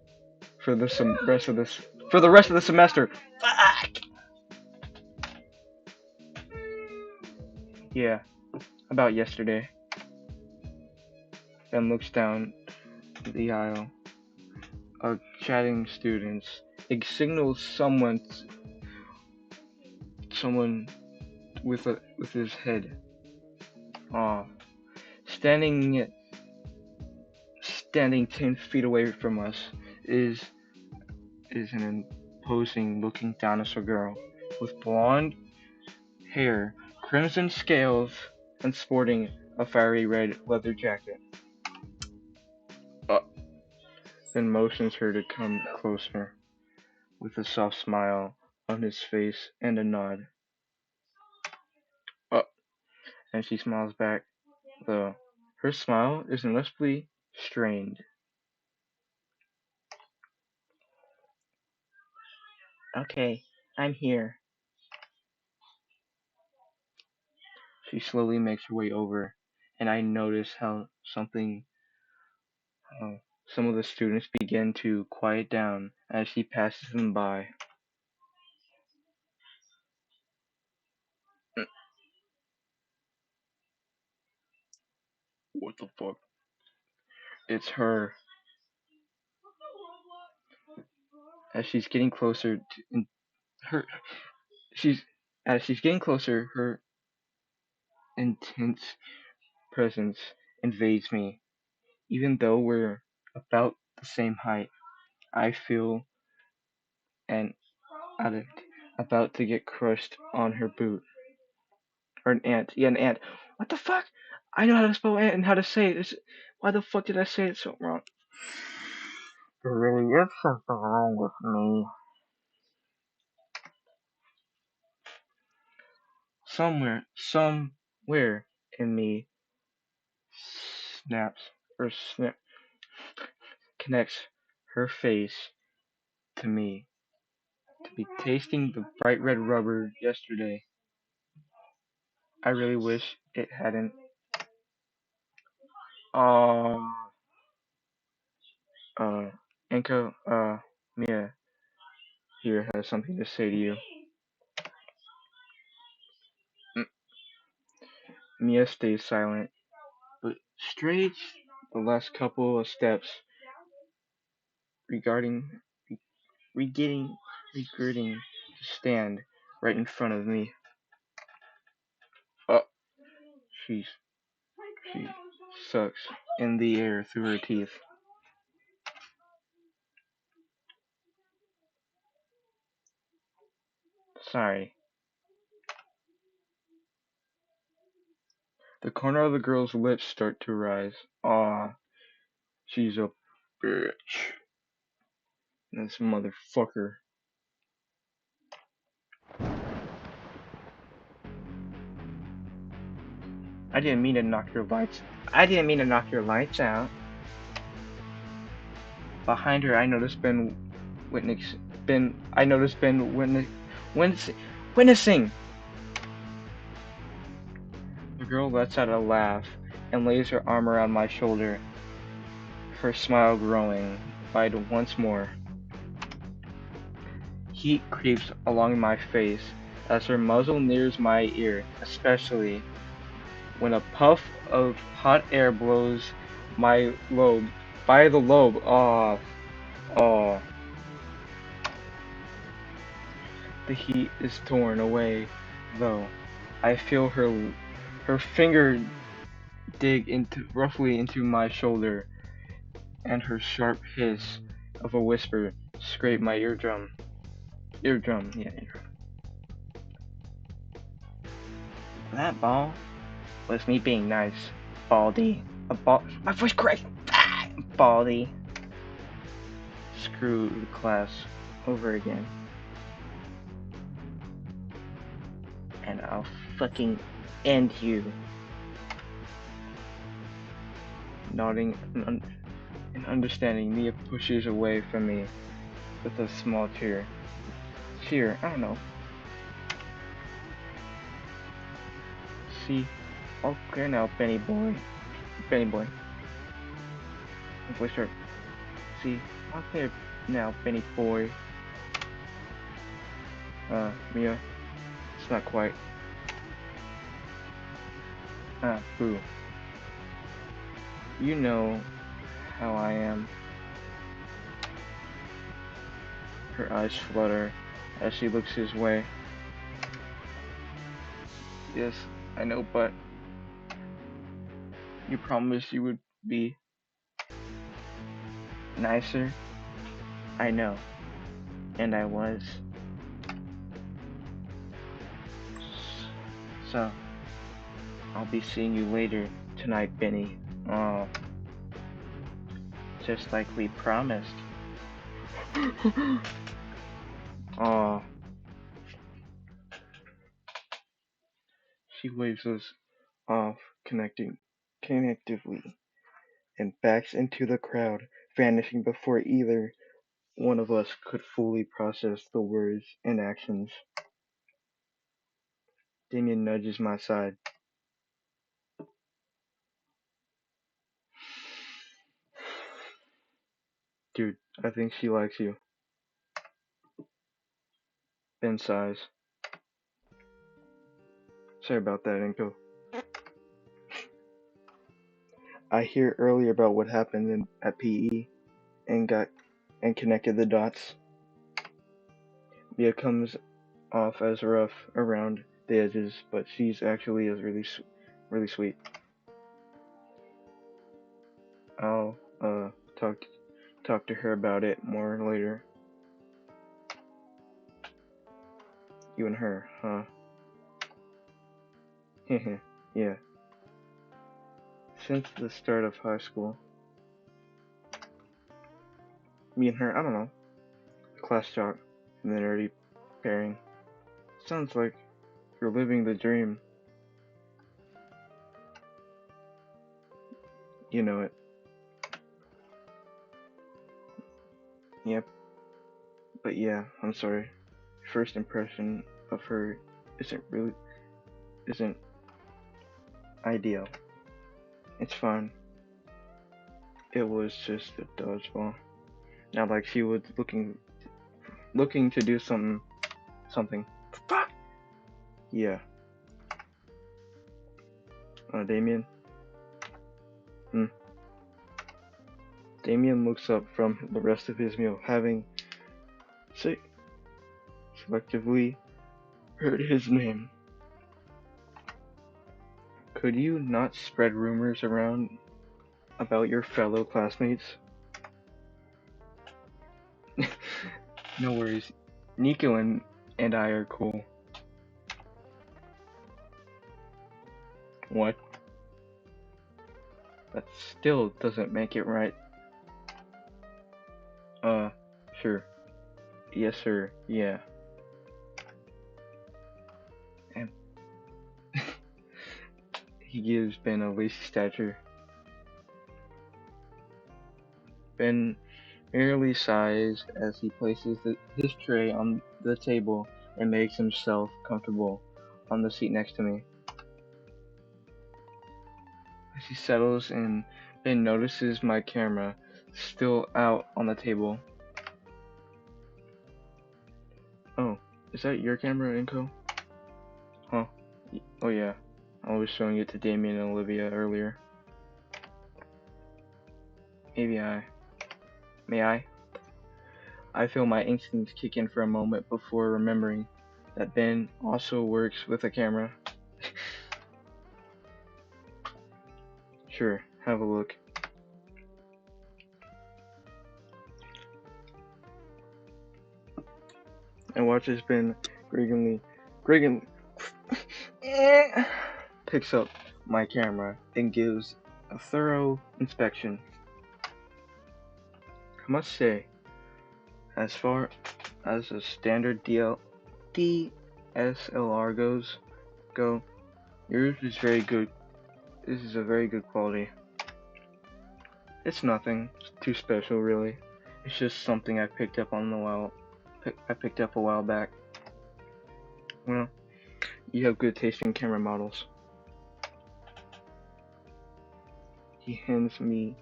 for the rest of the semester. Fuck. Yeah, about yesterday. Ben looks down the aisle of chatting students. It signals someone with his head off, standing 10 feet away from us is an imposing looking dinosaur girl with blonde hair, crimson scales, and sporting a fiery red leather jacket. Then motions her to come closer, with a soft smile on his face and a nod. and she smiles back, though her smile is noticeably strained. Okay, I'm here. She slowly makes her way over, and I notice how some of the students begin to quiet down as she passes them by. What the fuck? It's her. As she's getting closer to her, she's as she's getting closer, her intense presence invades me. Even though we're about the same height, I feel an addict about to get crushed on her boot. Or an ant. Yeah, an ant. What the fuck? I know how to spell ant and how to say it. Why the fuck did I say it so wrong? There really is something wrong with me. Somewhere in me snaps or connects her face to me. To be tasting the bright red rubber yesterday. I really wish it hadn't. Uh, uh, Enko, Mia here has something to say to you. Mia stays silent, but strays the last couple of steps regarding regretting regretting to stand right in front of me. Uh, she she sucks in the air through her teeth. Sorry. The corner of the girl's lips start to rise. Aw, she's a bitch. This motherfucker. I didn't mean to knock your lights. I didn't mean to knock your lights out. Behind her, I noticed Ben witnessing. The girl lets out a laugh and lays her arm around my shoulder, her smile growing wide once more. Heat creeps along my face as her muzzle nears my ear, especially when a puff of hot air blows my lobe by the lobe. Oh, the heat is torn away, though. I feel her finger dig into roughly into my shoulder, and her sharp hiss of a whisper scrape my eardrum. Eardrum, yeah, eardrum. That ball was me being nice, Baldy. A ball. My voice cracked. Baldy. Screw the class over again. And I'll fucking end you. Nodding and understanding, Mia pushes away from me with a small tear. Cheer, I don't know. See, okay now, Benny boy. Benny boy. My voice hurt. See, okay now, Benny boy. Mia, it's not quite. Boo. You know how I am. Her eyes flutter as she looks his way. Yes, I know, but you promised you would be nicer. I know, and I was. So, I'll be seeing you later tonight, Benny. Oh, just like we promised. Oh, she waves us off connectively and backs into the crowd, vanishing before either one of us could fully process the words and actions. Damien nudges my side. Dude, I think she likes you. Ben sighs. Sorry about that, Enko. I hear earlier about what happened at PE and connected the dots. Mia comes off as rough around the edges, but she's actually is really sweet. I'll talk to her about it more later. You and her, huh? Yeah. Since the start of high school, me and her, I don't know, class jock, and then already pairing. Sounds like you're living the dream. You know it. Yep. But yeah, I'm sorry. First impression of her isn't ideal. It's fine. It was just a dodgeball. Not like she was looking to do something. Fuck. Yeah. Damien. Damien looks up from the rest of his meal, having selectively heard his name. Could you not spread rumors around about your fellow classmates? No worries. Nico and I are cool. What? That still doesn't make it right. Sure. Yes, sir. Yeah. And he gives Ben a lacy stature. Ben merely sighs as he places his tray on the table and makes himself comfortable on the seat next to me. As he settles in, Ben notices my camera still out on the table. Oh, is that your camera, Inko? Huh. Oh yeah, I was showing it to Damien and Olivia earlier. May I? I feel my instincts kick in for a moment before remembering that Ben also works with a camera. Sure, have a look. And watch as Ben Greganly picks up my camera and gives a thorough inspection. I must say, as far as a standard DSLR go, yours is very good. This is a very good quality. It's nothing too special, really. It's just something I picked up a while back. Well, you have good taste in camera models. He hands me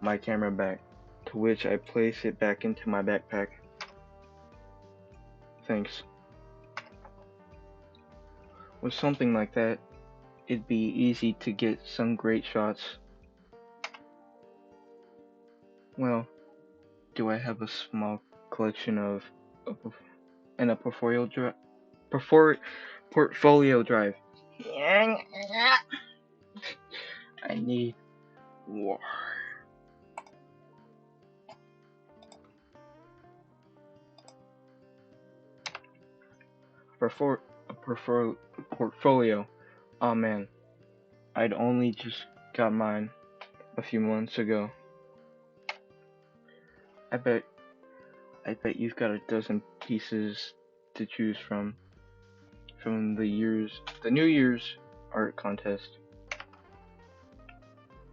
my camera back, to which I place it back into my backpack. Thanks. With something like that, it'd be easy to get some great shots. Well, do I have a small collection and a portfolio drive? I need war. Portfolio. Oh man, I'd only just got mine a few months ago. I bet you've got a dozen pieces to choose from the New Year's art contest.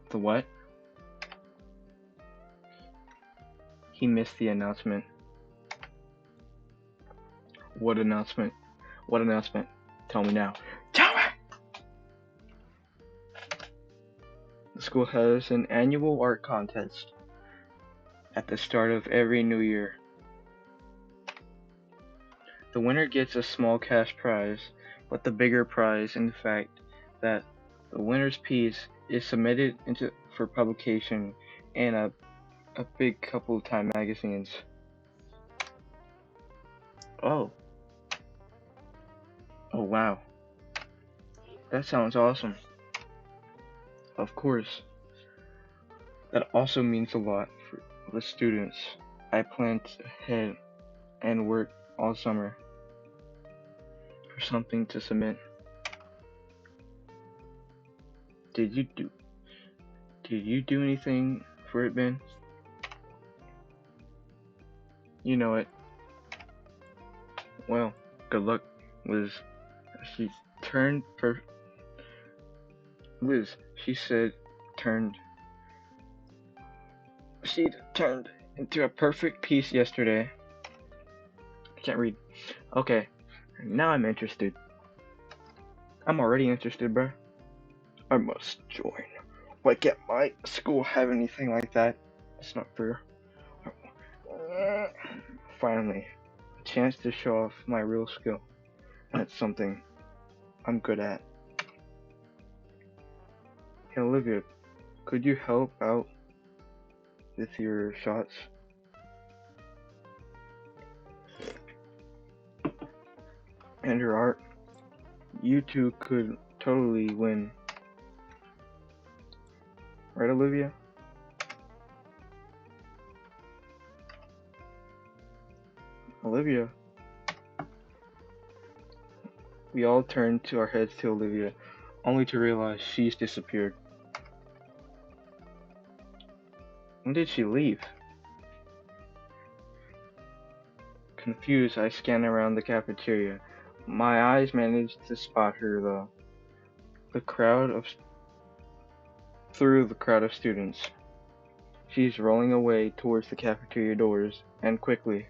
The what? He missed the announcement. What announcement? What announcement? Tell me now. Tell me! The school has an annual art contest at the start of every new year. The winner gets a small cash prize, but the bigger prize in fact that the winner's piece is submitted for publication in a big couple of Time magazines. Oh. Oh wow. That sounds awesome. Of course. That also means a lot for the students. I planned ahead and worked all summer for something to submit. Did you do anything for it, Ben? You know it. Well, good luck, Liz. She turned Liz, she said she turned into a perfect piece yesterday. I can't read. Okay, now I'm interested. I'm already interested, bruh. I must join. Why can't my school have anything like that? It's not fair. Finally, a chance to show off my real skill. That's something I'm good at. Hey Olivia, could you help out with your shots? And your art? You two could totally win. Right, Olivia? Olivia? We all turned our heads to Olivia, only to realize she's disappeared. When did she leave? Confused, I scanned around the cafeteria. My eyes managed to spot her, though. Through the crowd of students. She's rolling away towards the cafeteria doors, and quickly.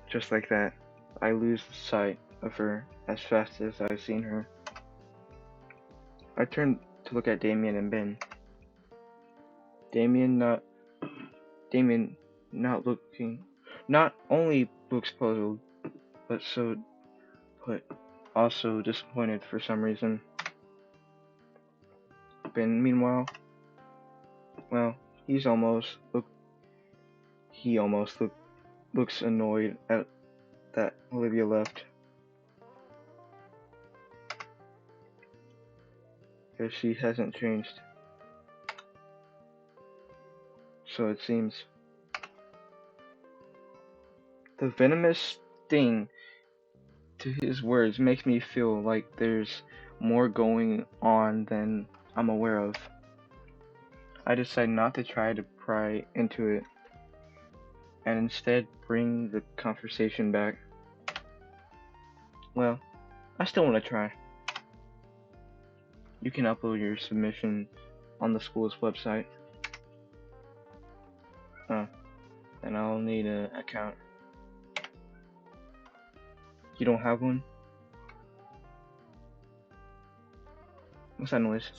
Just like that, I lose sight of her as fast as I've seen her. I turned to look at Damien and Ben. Damien not only looks puzzled, but also disappointed for some reason. Ben, meanwhile, well, he almost looks annoyed at that Olivia left. Because she hasn't changed. So it seems. The venomous sting to his words makes me feel like there's more going on than I'm aware of. I decide not to try to pry into it, and instead bring the conversation back. Well, I still want to try. You can upload your submission on the school's website. And I'll need an account. You don't have one? What's that noise?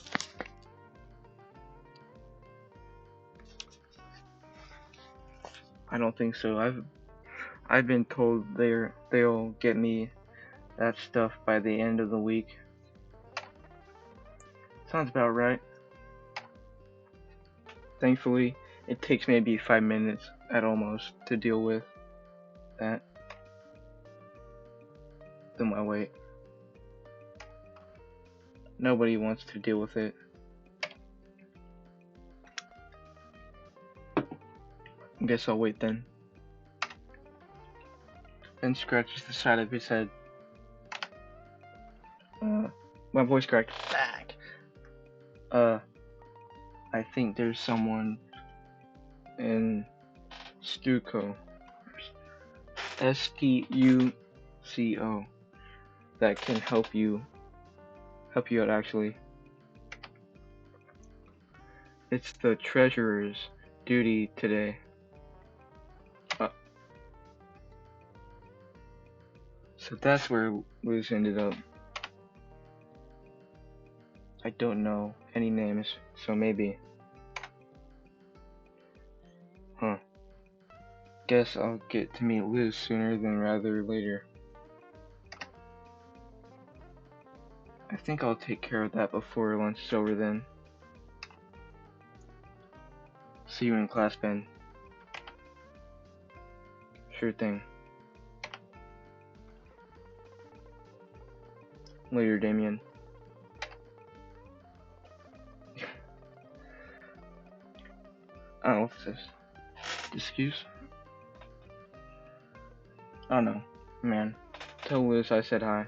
I don't think so. I've been told they'll get me that stuff by the end of the week. Sounds about right. Thankfully, it takes maybe 5 minutes at almost to deal with that. Then I wait. Nobody wants to deal with it. Guess I'll wait then. Ben scratches the side of his head. My voice cracked. Back. I think there's someone in Stuco. Stuco. That can help you out actually. It's the treasurer's duty today. Uh, so that's where Luz ended up. I don't know any names, so maybe. Huh. Guess I'll get to meet Liz sooner than rather later. I think I'll take care of that before lunch is over then. See you in class, Ben. Sure thing. Later, Damien. Oh, what's this? Excuse? Oh no, man. Tell Liz I said hi.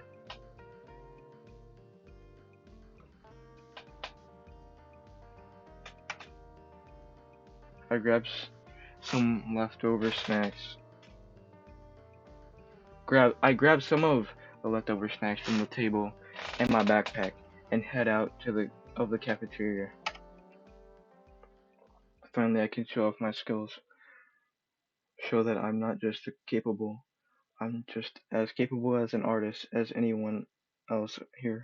I grabbed some leftover snacks. I grabbed some of the leftover snacks from the table and my backpack and head out to the cafeteria. Finally, I can show off my skills. Show that I'm not just capable. I'm just as capable as an artist as anyone else here.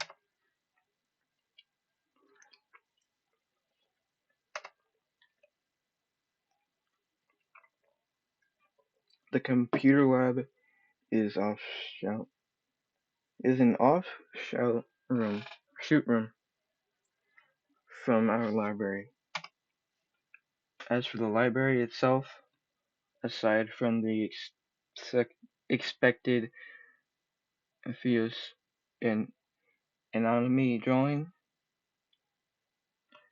The computer lab is an off shoot room from our library. As for the library itself, aside from the expected Theos and anatomy drawing,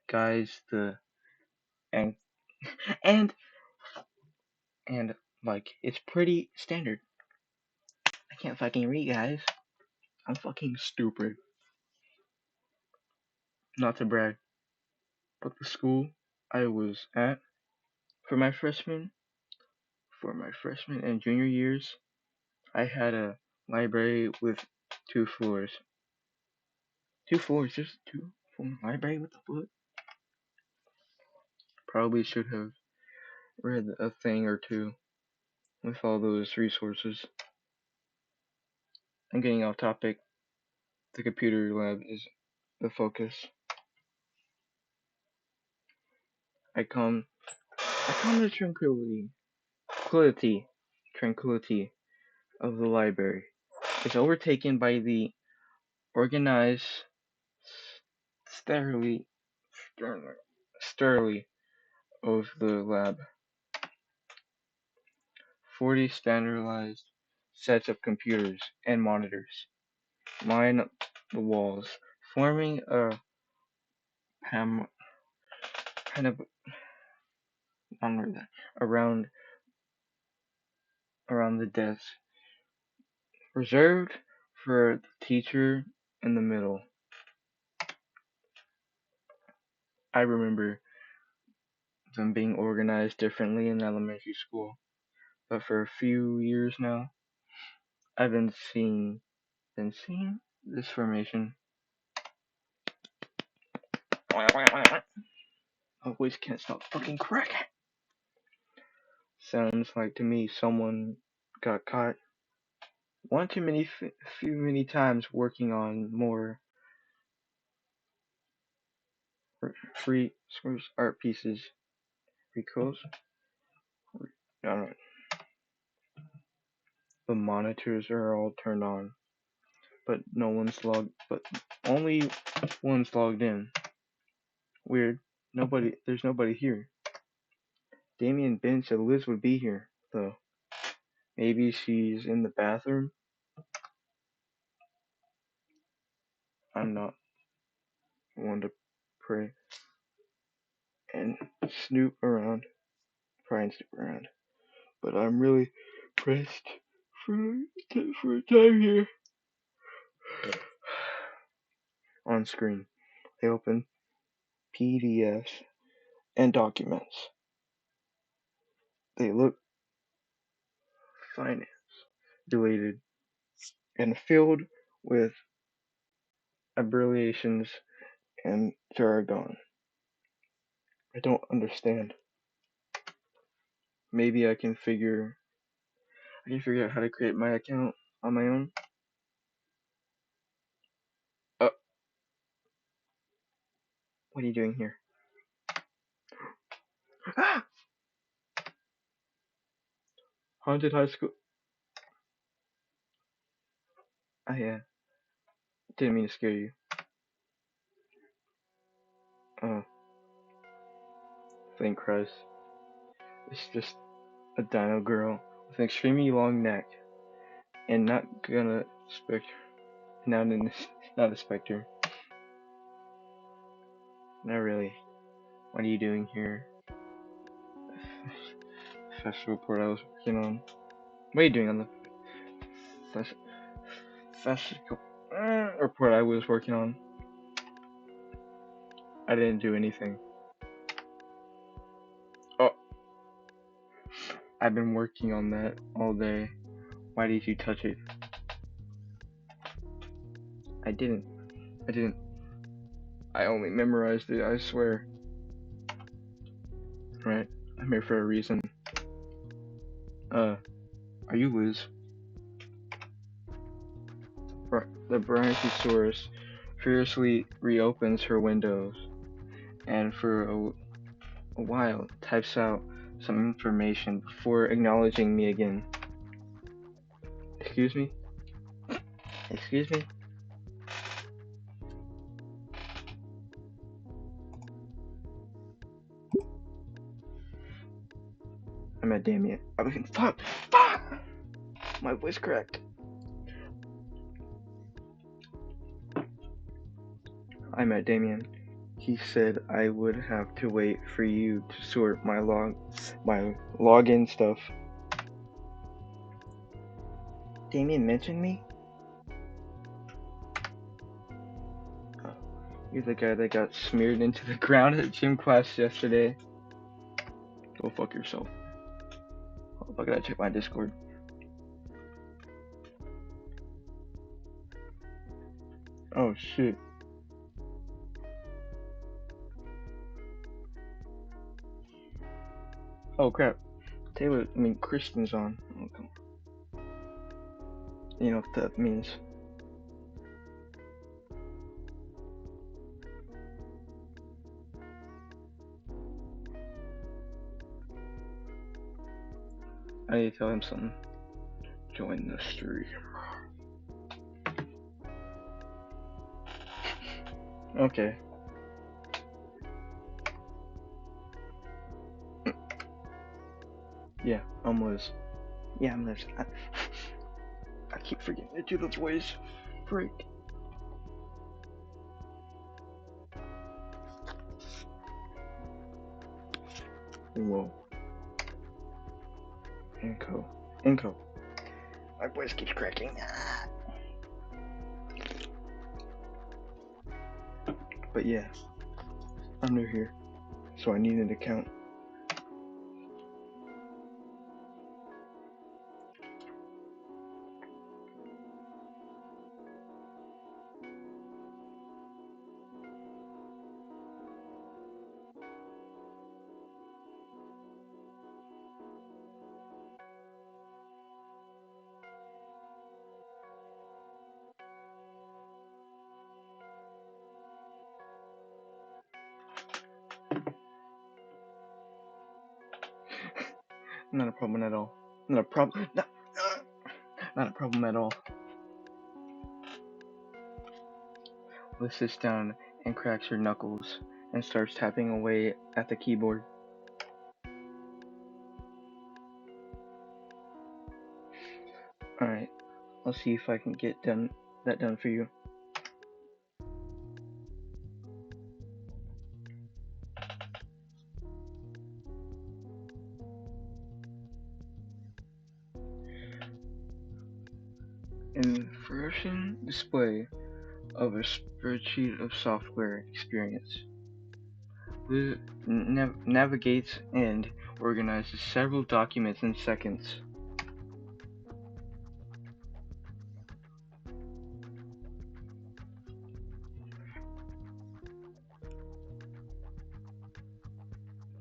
guys, and and and like it's pretty standard. I can't fucking read, guys. I'm fucking stupid. Not to brag, but the school I was at for my freshman and junior years, I had a library with 2 floors. 2 floors, just 2 floor library with a foot. Probably should have read a thing or two with all those resources. I'm getting off topic. The computer lab is the focus. I calm the tranquility of the library. It's overtaken by the organized sterility of the lab. 40 standardized sets of computers and monitors line the walls, forming a pan- around the desk, reserved for the teacher in the middle. I remember them being organized differently in elementary school, but for a few years now, I've been seeing this formation. My voice can't stop fucking cracking. Sounds like to me someone got caught one too many times working on more free art pieces. Because the monitors are all turned on, but only one's logged in. Weird. There's nobody here. Damien Ben said Liz would be here, though. Maybe she's in the bathroom. I'm not one to pray and snoop around, but I'm really pressed for time here. On screen, they open PDFs and documents. They look finance deleted and filled with abbreviations and jargon. I don't understand. Maybe I can figure out how to create my account on my own. Uh, what are you doing here? Ah! Haunted high school. I didn't mean to scare you. Oh, thank Christ. It's just a dino girl with an extremely long neck and not gonna specter. Not a specter. Not really. What are you doing here? Festival report I was working on. What are you doing on the fest- festival report I was working on? I didn't do anything. Oh, I've been working on that all day. Why did you touch it? I didn't. I didn't. I only memorized it, I swear. Right? I'm here for a reason. Are you Liz? The Brachiosaurus fiercely reopens her windows and for a while types out some information before acknowledging me again. Excuse me? Excuse me? I'm at Damien. I mean, fuck! Fuck! My voice cracked. I met Damien. He said I would have to wait for you to sort my login stuff. Damien mentioned me? Oh, you're the guy that got smeared into the ground at gym class yesterday. Go fuck yourself. Oh, I gotta check my Discord. Oh shit. Oh crap. Christian's on. Oh, come on. You know what that means. I need to tell him something. Join the stream. Okay. Yeah, I'm Liz. Yeah, I'm Liz. I keep forgetting to do the voice. Freak. Whoa. Inco. My voice keeps cracking. But yeah, I'm new here, so I need an account. Not a problem at all. Not a problem. Not a problem at all. Liz sits down and cracks her knuckles and starts tapping away at the keyboard. Alright, I'll see if I can get that done for you. Inversion display of a spreadsheet of software experience. Liz navigates and organizes several documents in seconds.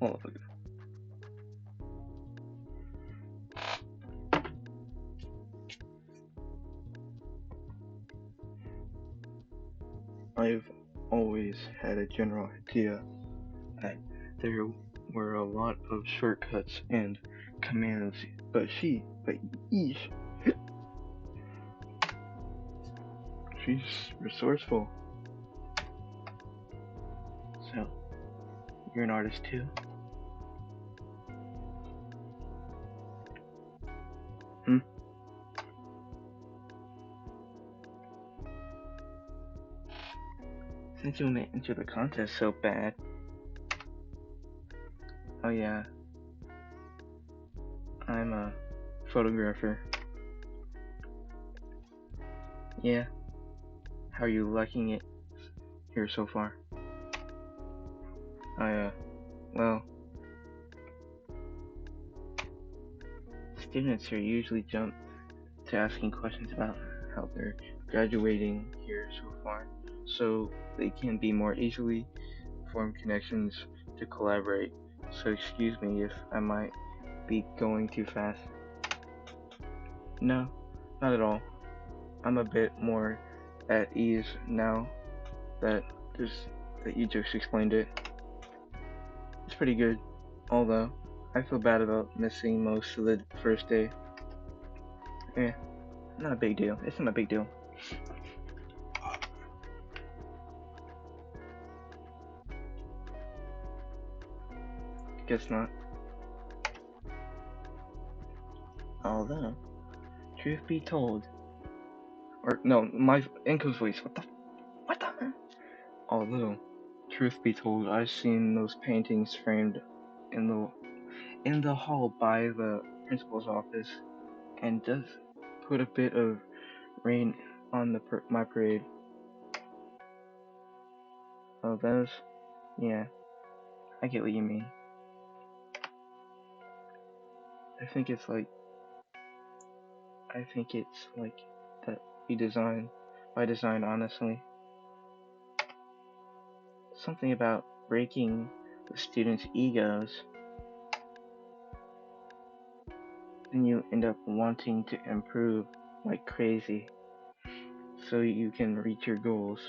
All of it. I've always had a general idea that there were a lot of shortcuts and commands, but yeesh, she's resourceful. So, you're an artist too? Hmm? Since you want to enter the contest so bad. Oh yeah, I'm a photographer. Yeah, how are you liking it here so far? Well, students are usually jump to asking questions about how they're graduating here so far, so they can be more easily form connections to collaborate. So excuse me if I might be going too fast. No, not at all. I'm a bit more at ease now that just that you just explained it. It's pretty good, although I feel bad about missing most of the first day. Eh, not a big deal. It's not a big deal. Guess not. Although, truth be told, or no, my incomplete. What the? Although, truth be told, I've seen those paintings framed in the hall by the principal's office, and does put a bit of rain on my parade. Oh, those? Yeah, I get what you mean. I think it's like I think it's like that we design by design, honestly. Something about breaking the students' egos, then you end up wanting to improve like crazy so you can reach your goals.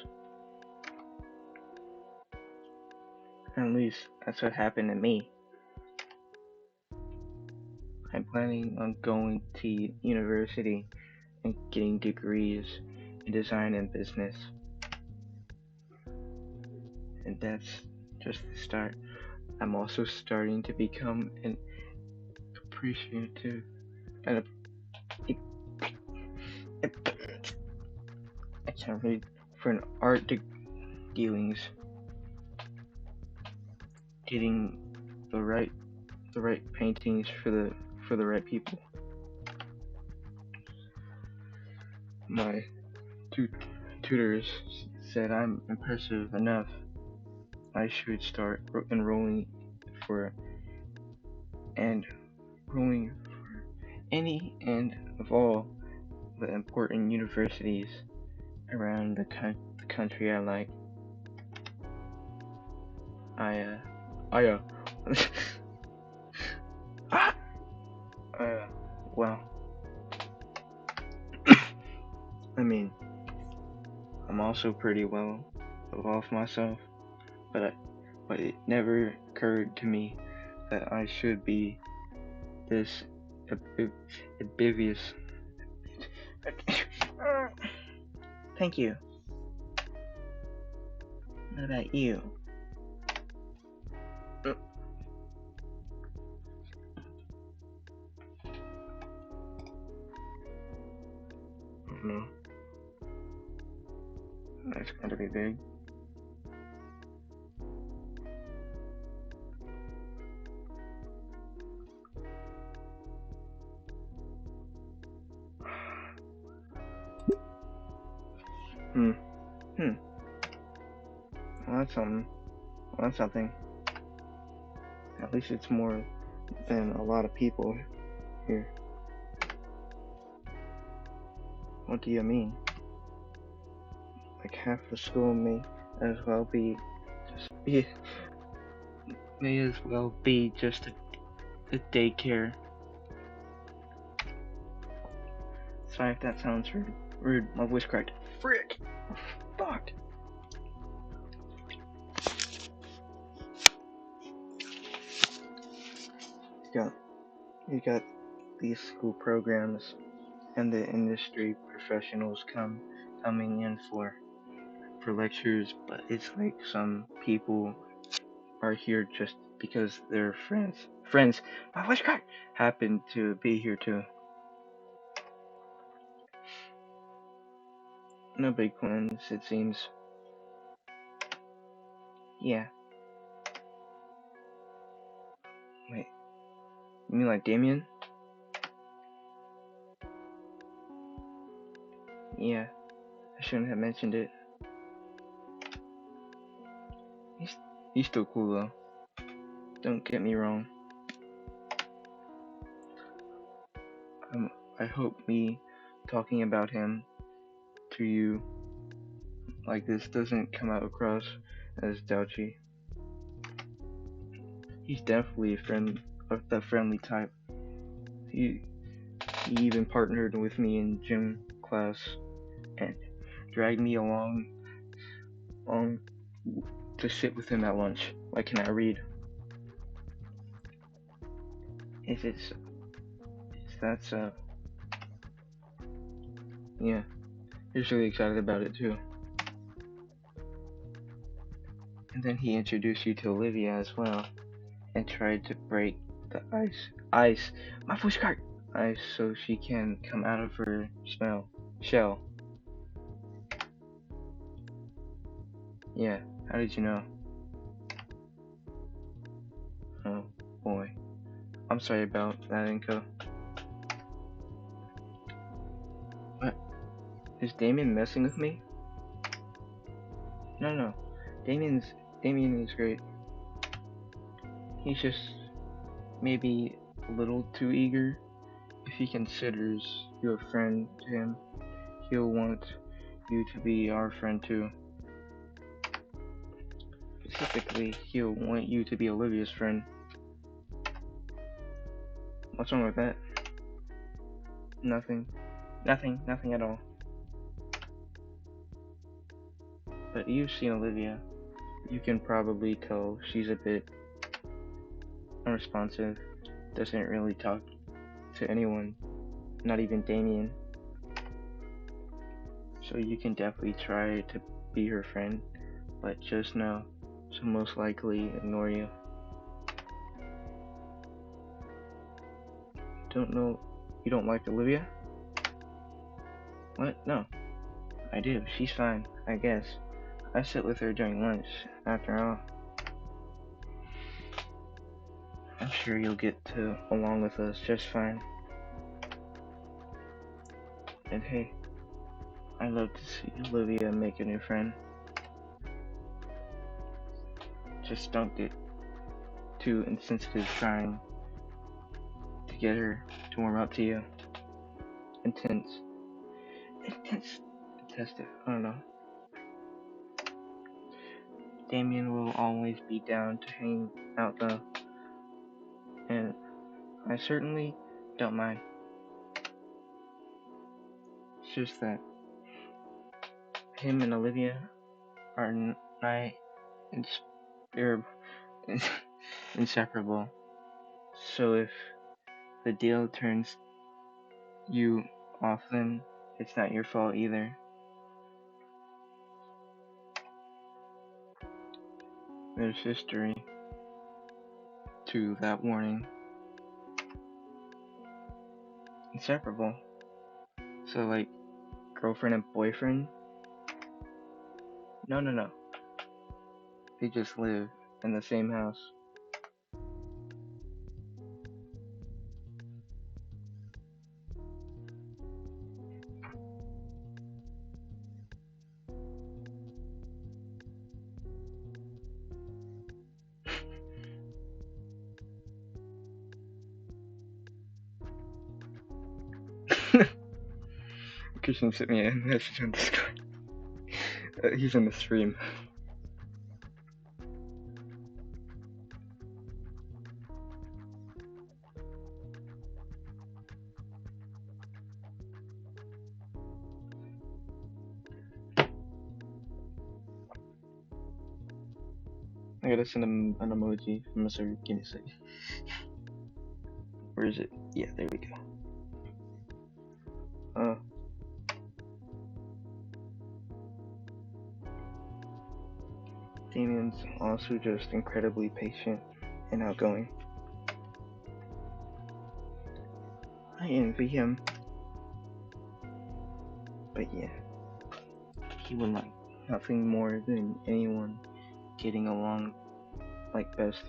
At least that's what happened to me. I'm planning on going to university and getting degrees in design and business. And that's just the start. I'm also starting to become an appreciative and I can't read for an dealings, getting the right paintings for the right people. My tutors said I'm impressive enough. I should start enrolling for and enrolling for any and of all the important universities around the country I like. I I ah, uh, well, I mean, I'm also pretty well off myself, but but it never occurred to me that I should be this oblivious. Thank you. What about you? No, that's going to be big. Hmm. Hmm. Well, that's something. Well, that's something. At least it's more than a lot of people here. What do you mean? Like half the school may as well be just be may as well be just a daycare. Sorry if that sounds rude. Rude. My voice cracked. Frick! Fuck! You got these school programs and the industry professionals coming in for lectures, but it's like some people are here just because their friends, my voice cracked, happen to be here too. No big plans, it seems. Yeah. Wait, you mean like Damien? Yeah, I shouldn't have mentioned it. He's still cool though. Don't get me wrong. I hope me talking about him to you like this doesn't come out across as douchy. He's definitely the friendly type. He even partnered with me in gym class and dragged me along to sit with him at lunch. Like, can I read? If that's yeah, he's really excited about it too. And then he introduced you to Olivia as well, and tried to break the ice, my voice cracked, ice, so she can come out of her shell. Yeah, how did you know? Oh boy, I'm sorry about that, Inko. What? Is Damien messing with me? No. Damien is great. He's just maybe a little too eager. If he considers you a friend to him, he'll want you to be our friend too. Specifically, he'll want you to be Olivia's friend. What's wrong with that? Nothing at all. But you've seen Olivia. You can probably tell she's a bit unresponsive, doesn't really talk to anyone, not even Damien. So you can definitely try to be her friend, but just know she'll most likely ignore you. You don't like Olivia? What? No, I do. She's fine, I guess. I sit with her during lunch, after all. I'm sure you'll get along with us just fine. And hey, I love to see Olivia make a new friend. Just don't get too insensitive trying to get her to warm up to you. Intense. Tested. I don't know. Damien will always be down to hang out though, and I certainly don't mind. It's just that him and Olivia are nigh inseparable. So if the deal turns you off, then it's not your fault either. There's history to that warning. Inseparable. So like girlfriend and boyfriend? No. They just live in the same house. Christian sent me a message on Discord. He's in the stream. I gotta send him an emoji from a server. Give me a second. Where is it? Yeah, there we go. Damien's also just incredibly patient and outgoing. I envy him. But yeah, he would like nothing more than anyone getting along like best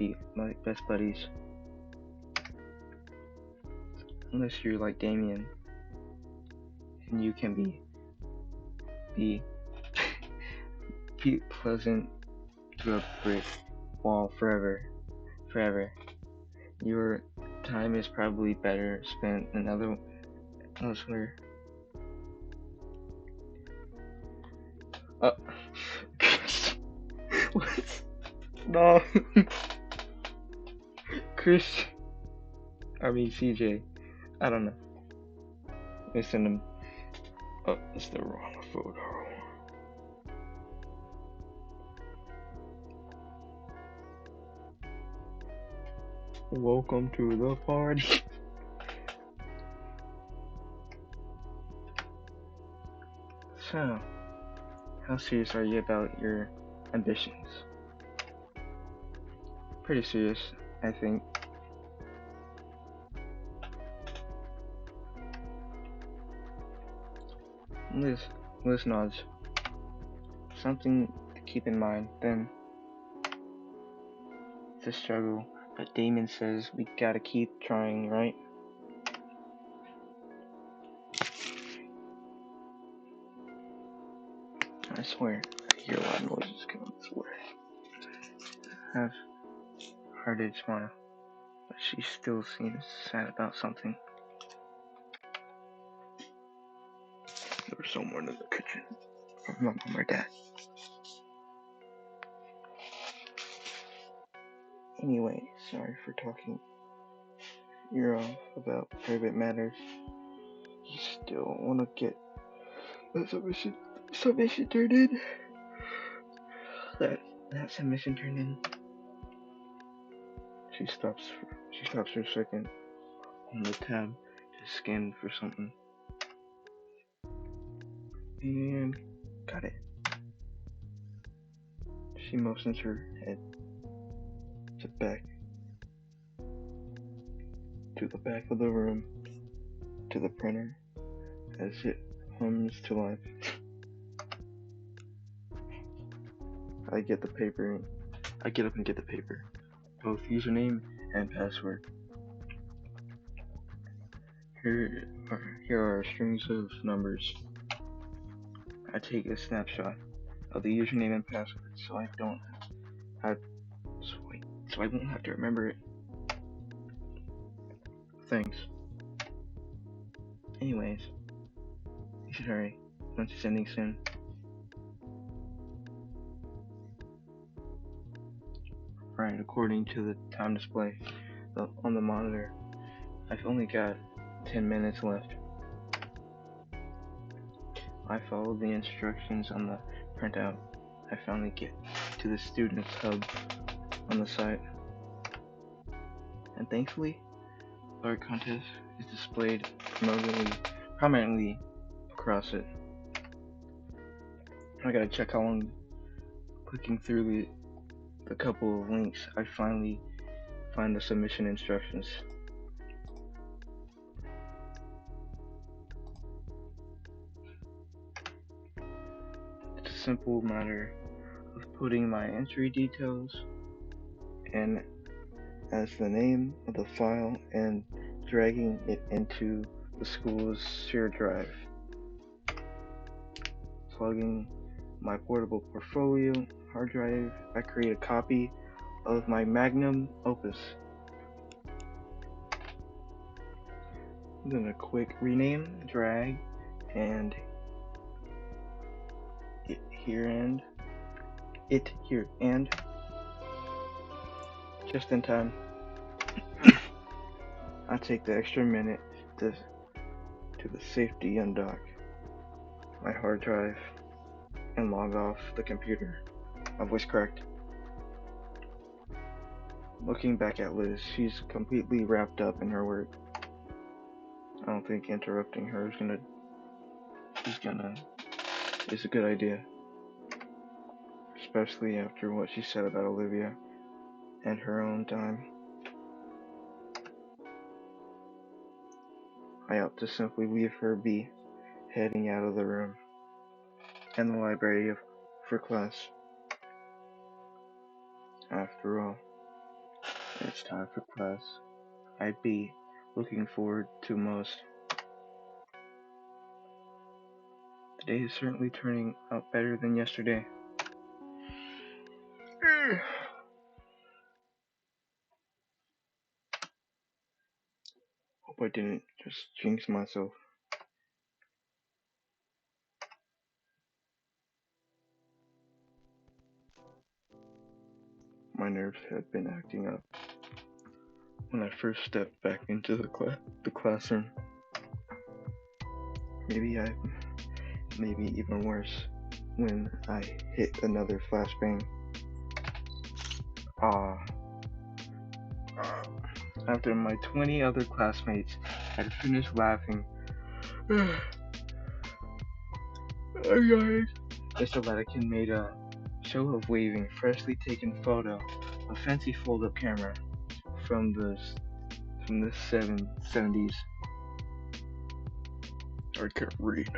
buddies. Unless you're like Damien, and you can be pleasant to a brick wall forever. Your time is probably better spent elsewhere. What? No. Chris. CJ. I don't know. Let me send him. Oh, it's the wrong photo. Welcome to the party. So, how serious are you about your ambitions? Pretty serious, I think. Liz nods. Something to keep in mind, then. It's a struggle, but Damon says we gotta keep trying, right? I swear, I hear a lot of noises coming this way. Half-hearted smile, but she still seems sad about something. There was someone in the kitchen. My mom or dad. Anyway, sorry for talking you're off about private matters. You still wanna get that submission turned in? That submission turned in. She stops for a second on the tab to scan for something. And got it. She motions her head to the back of the room to the printer as it hums to life. I get up and get the paper, both username and password. Here are strings of numbers. I take a snapshot of the username and password so I won't have to remember it. Thanks. Anyways, you should hurry. Lunch is ending soon. Right, according to the time display on the monitor, I've only got 10 minutes left. I follow the instructions on the printout. I finally get to the students hub on the site. And thankfully, our contest is displayed prominently across it. I gotta check how long. Clicking through the couple of links, I finally find the submission instructions. It's a simple matter of putting my entry details in as the name of the file and dragging it into the school's shared drive. Plugging my portable portfolio hard drive, I create a copy of my magnum opus. Then a quick rename, drag, and it here and just in time. I take the extra minute to the safety undock my hard drive and log off the computer. My voice cracked. Looking back at Liz, she's completely wrapped up in her work. I don't think interrupting her is a good idea, especially after what she said about Olivia and her own time. I ought to simply leave her be, heading out of the room and the library for class. After all, it's time for class. I'd be looking forward to most. The day is certainly turning out better than yesterday. Hope I didn't just jinx myself. My nerves had been acting up when I first stepped back into the classroom. Maybe even worse when I hit another flashbang. Ah, after my 20 other classmates had finished laughing, Mr. Latikin made a show of waving freshly taken photo, a fancy fold-up camera from the 70s. I can't read.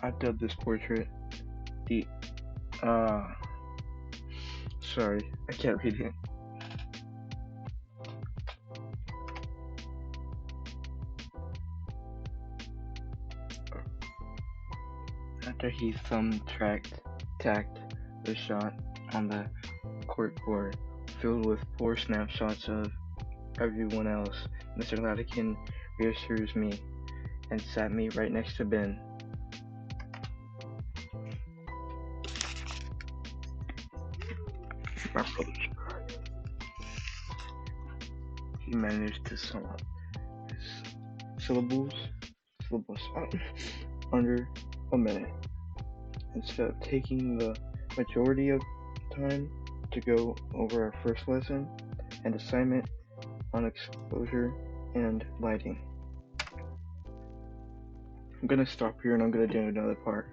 I dubbed this portrait the sorry, I can't read it. After he tacked the shot on the corkboard, filled with poor snapshots of everyone else, Mr. Latikin reassures me and sat me right next to Ben. He managed to sum up his syllables under a minute. Instead of taking the majority of time to go over our first lesson and assignment on exposure and lighting. I'm gonna stop here and I'm gonna do another part.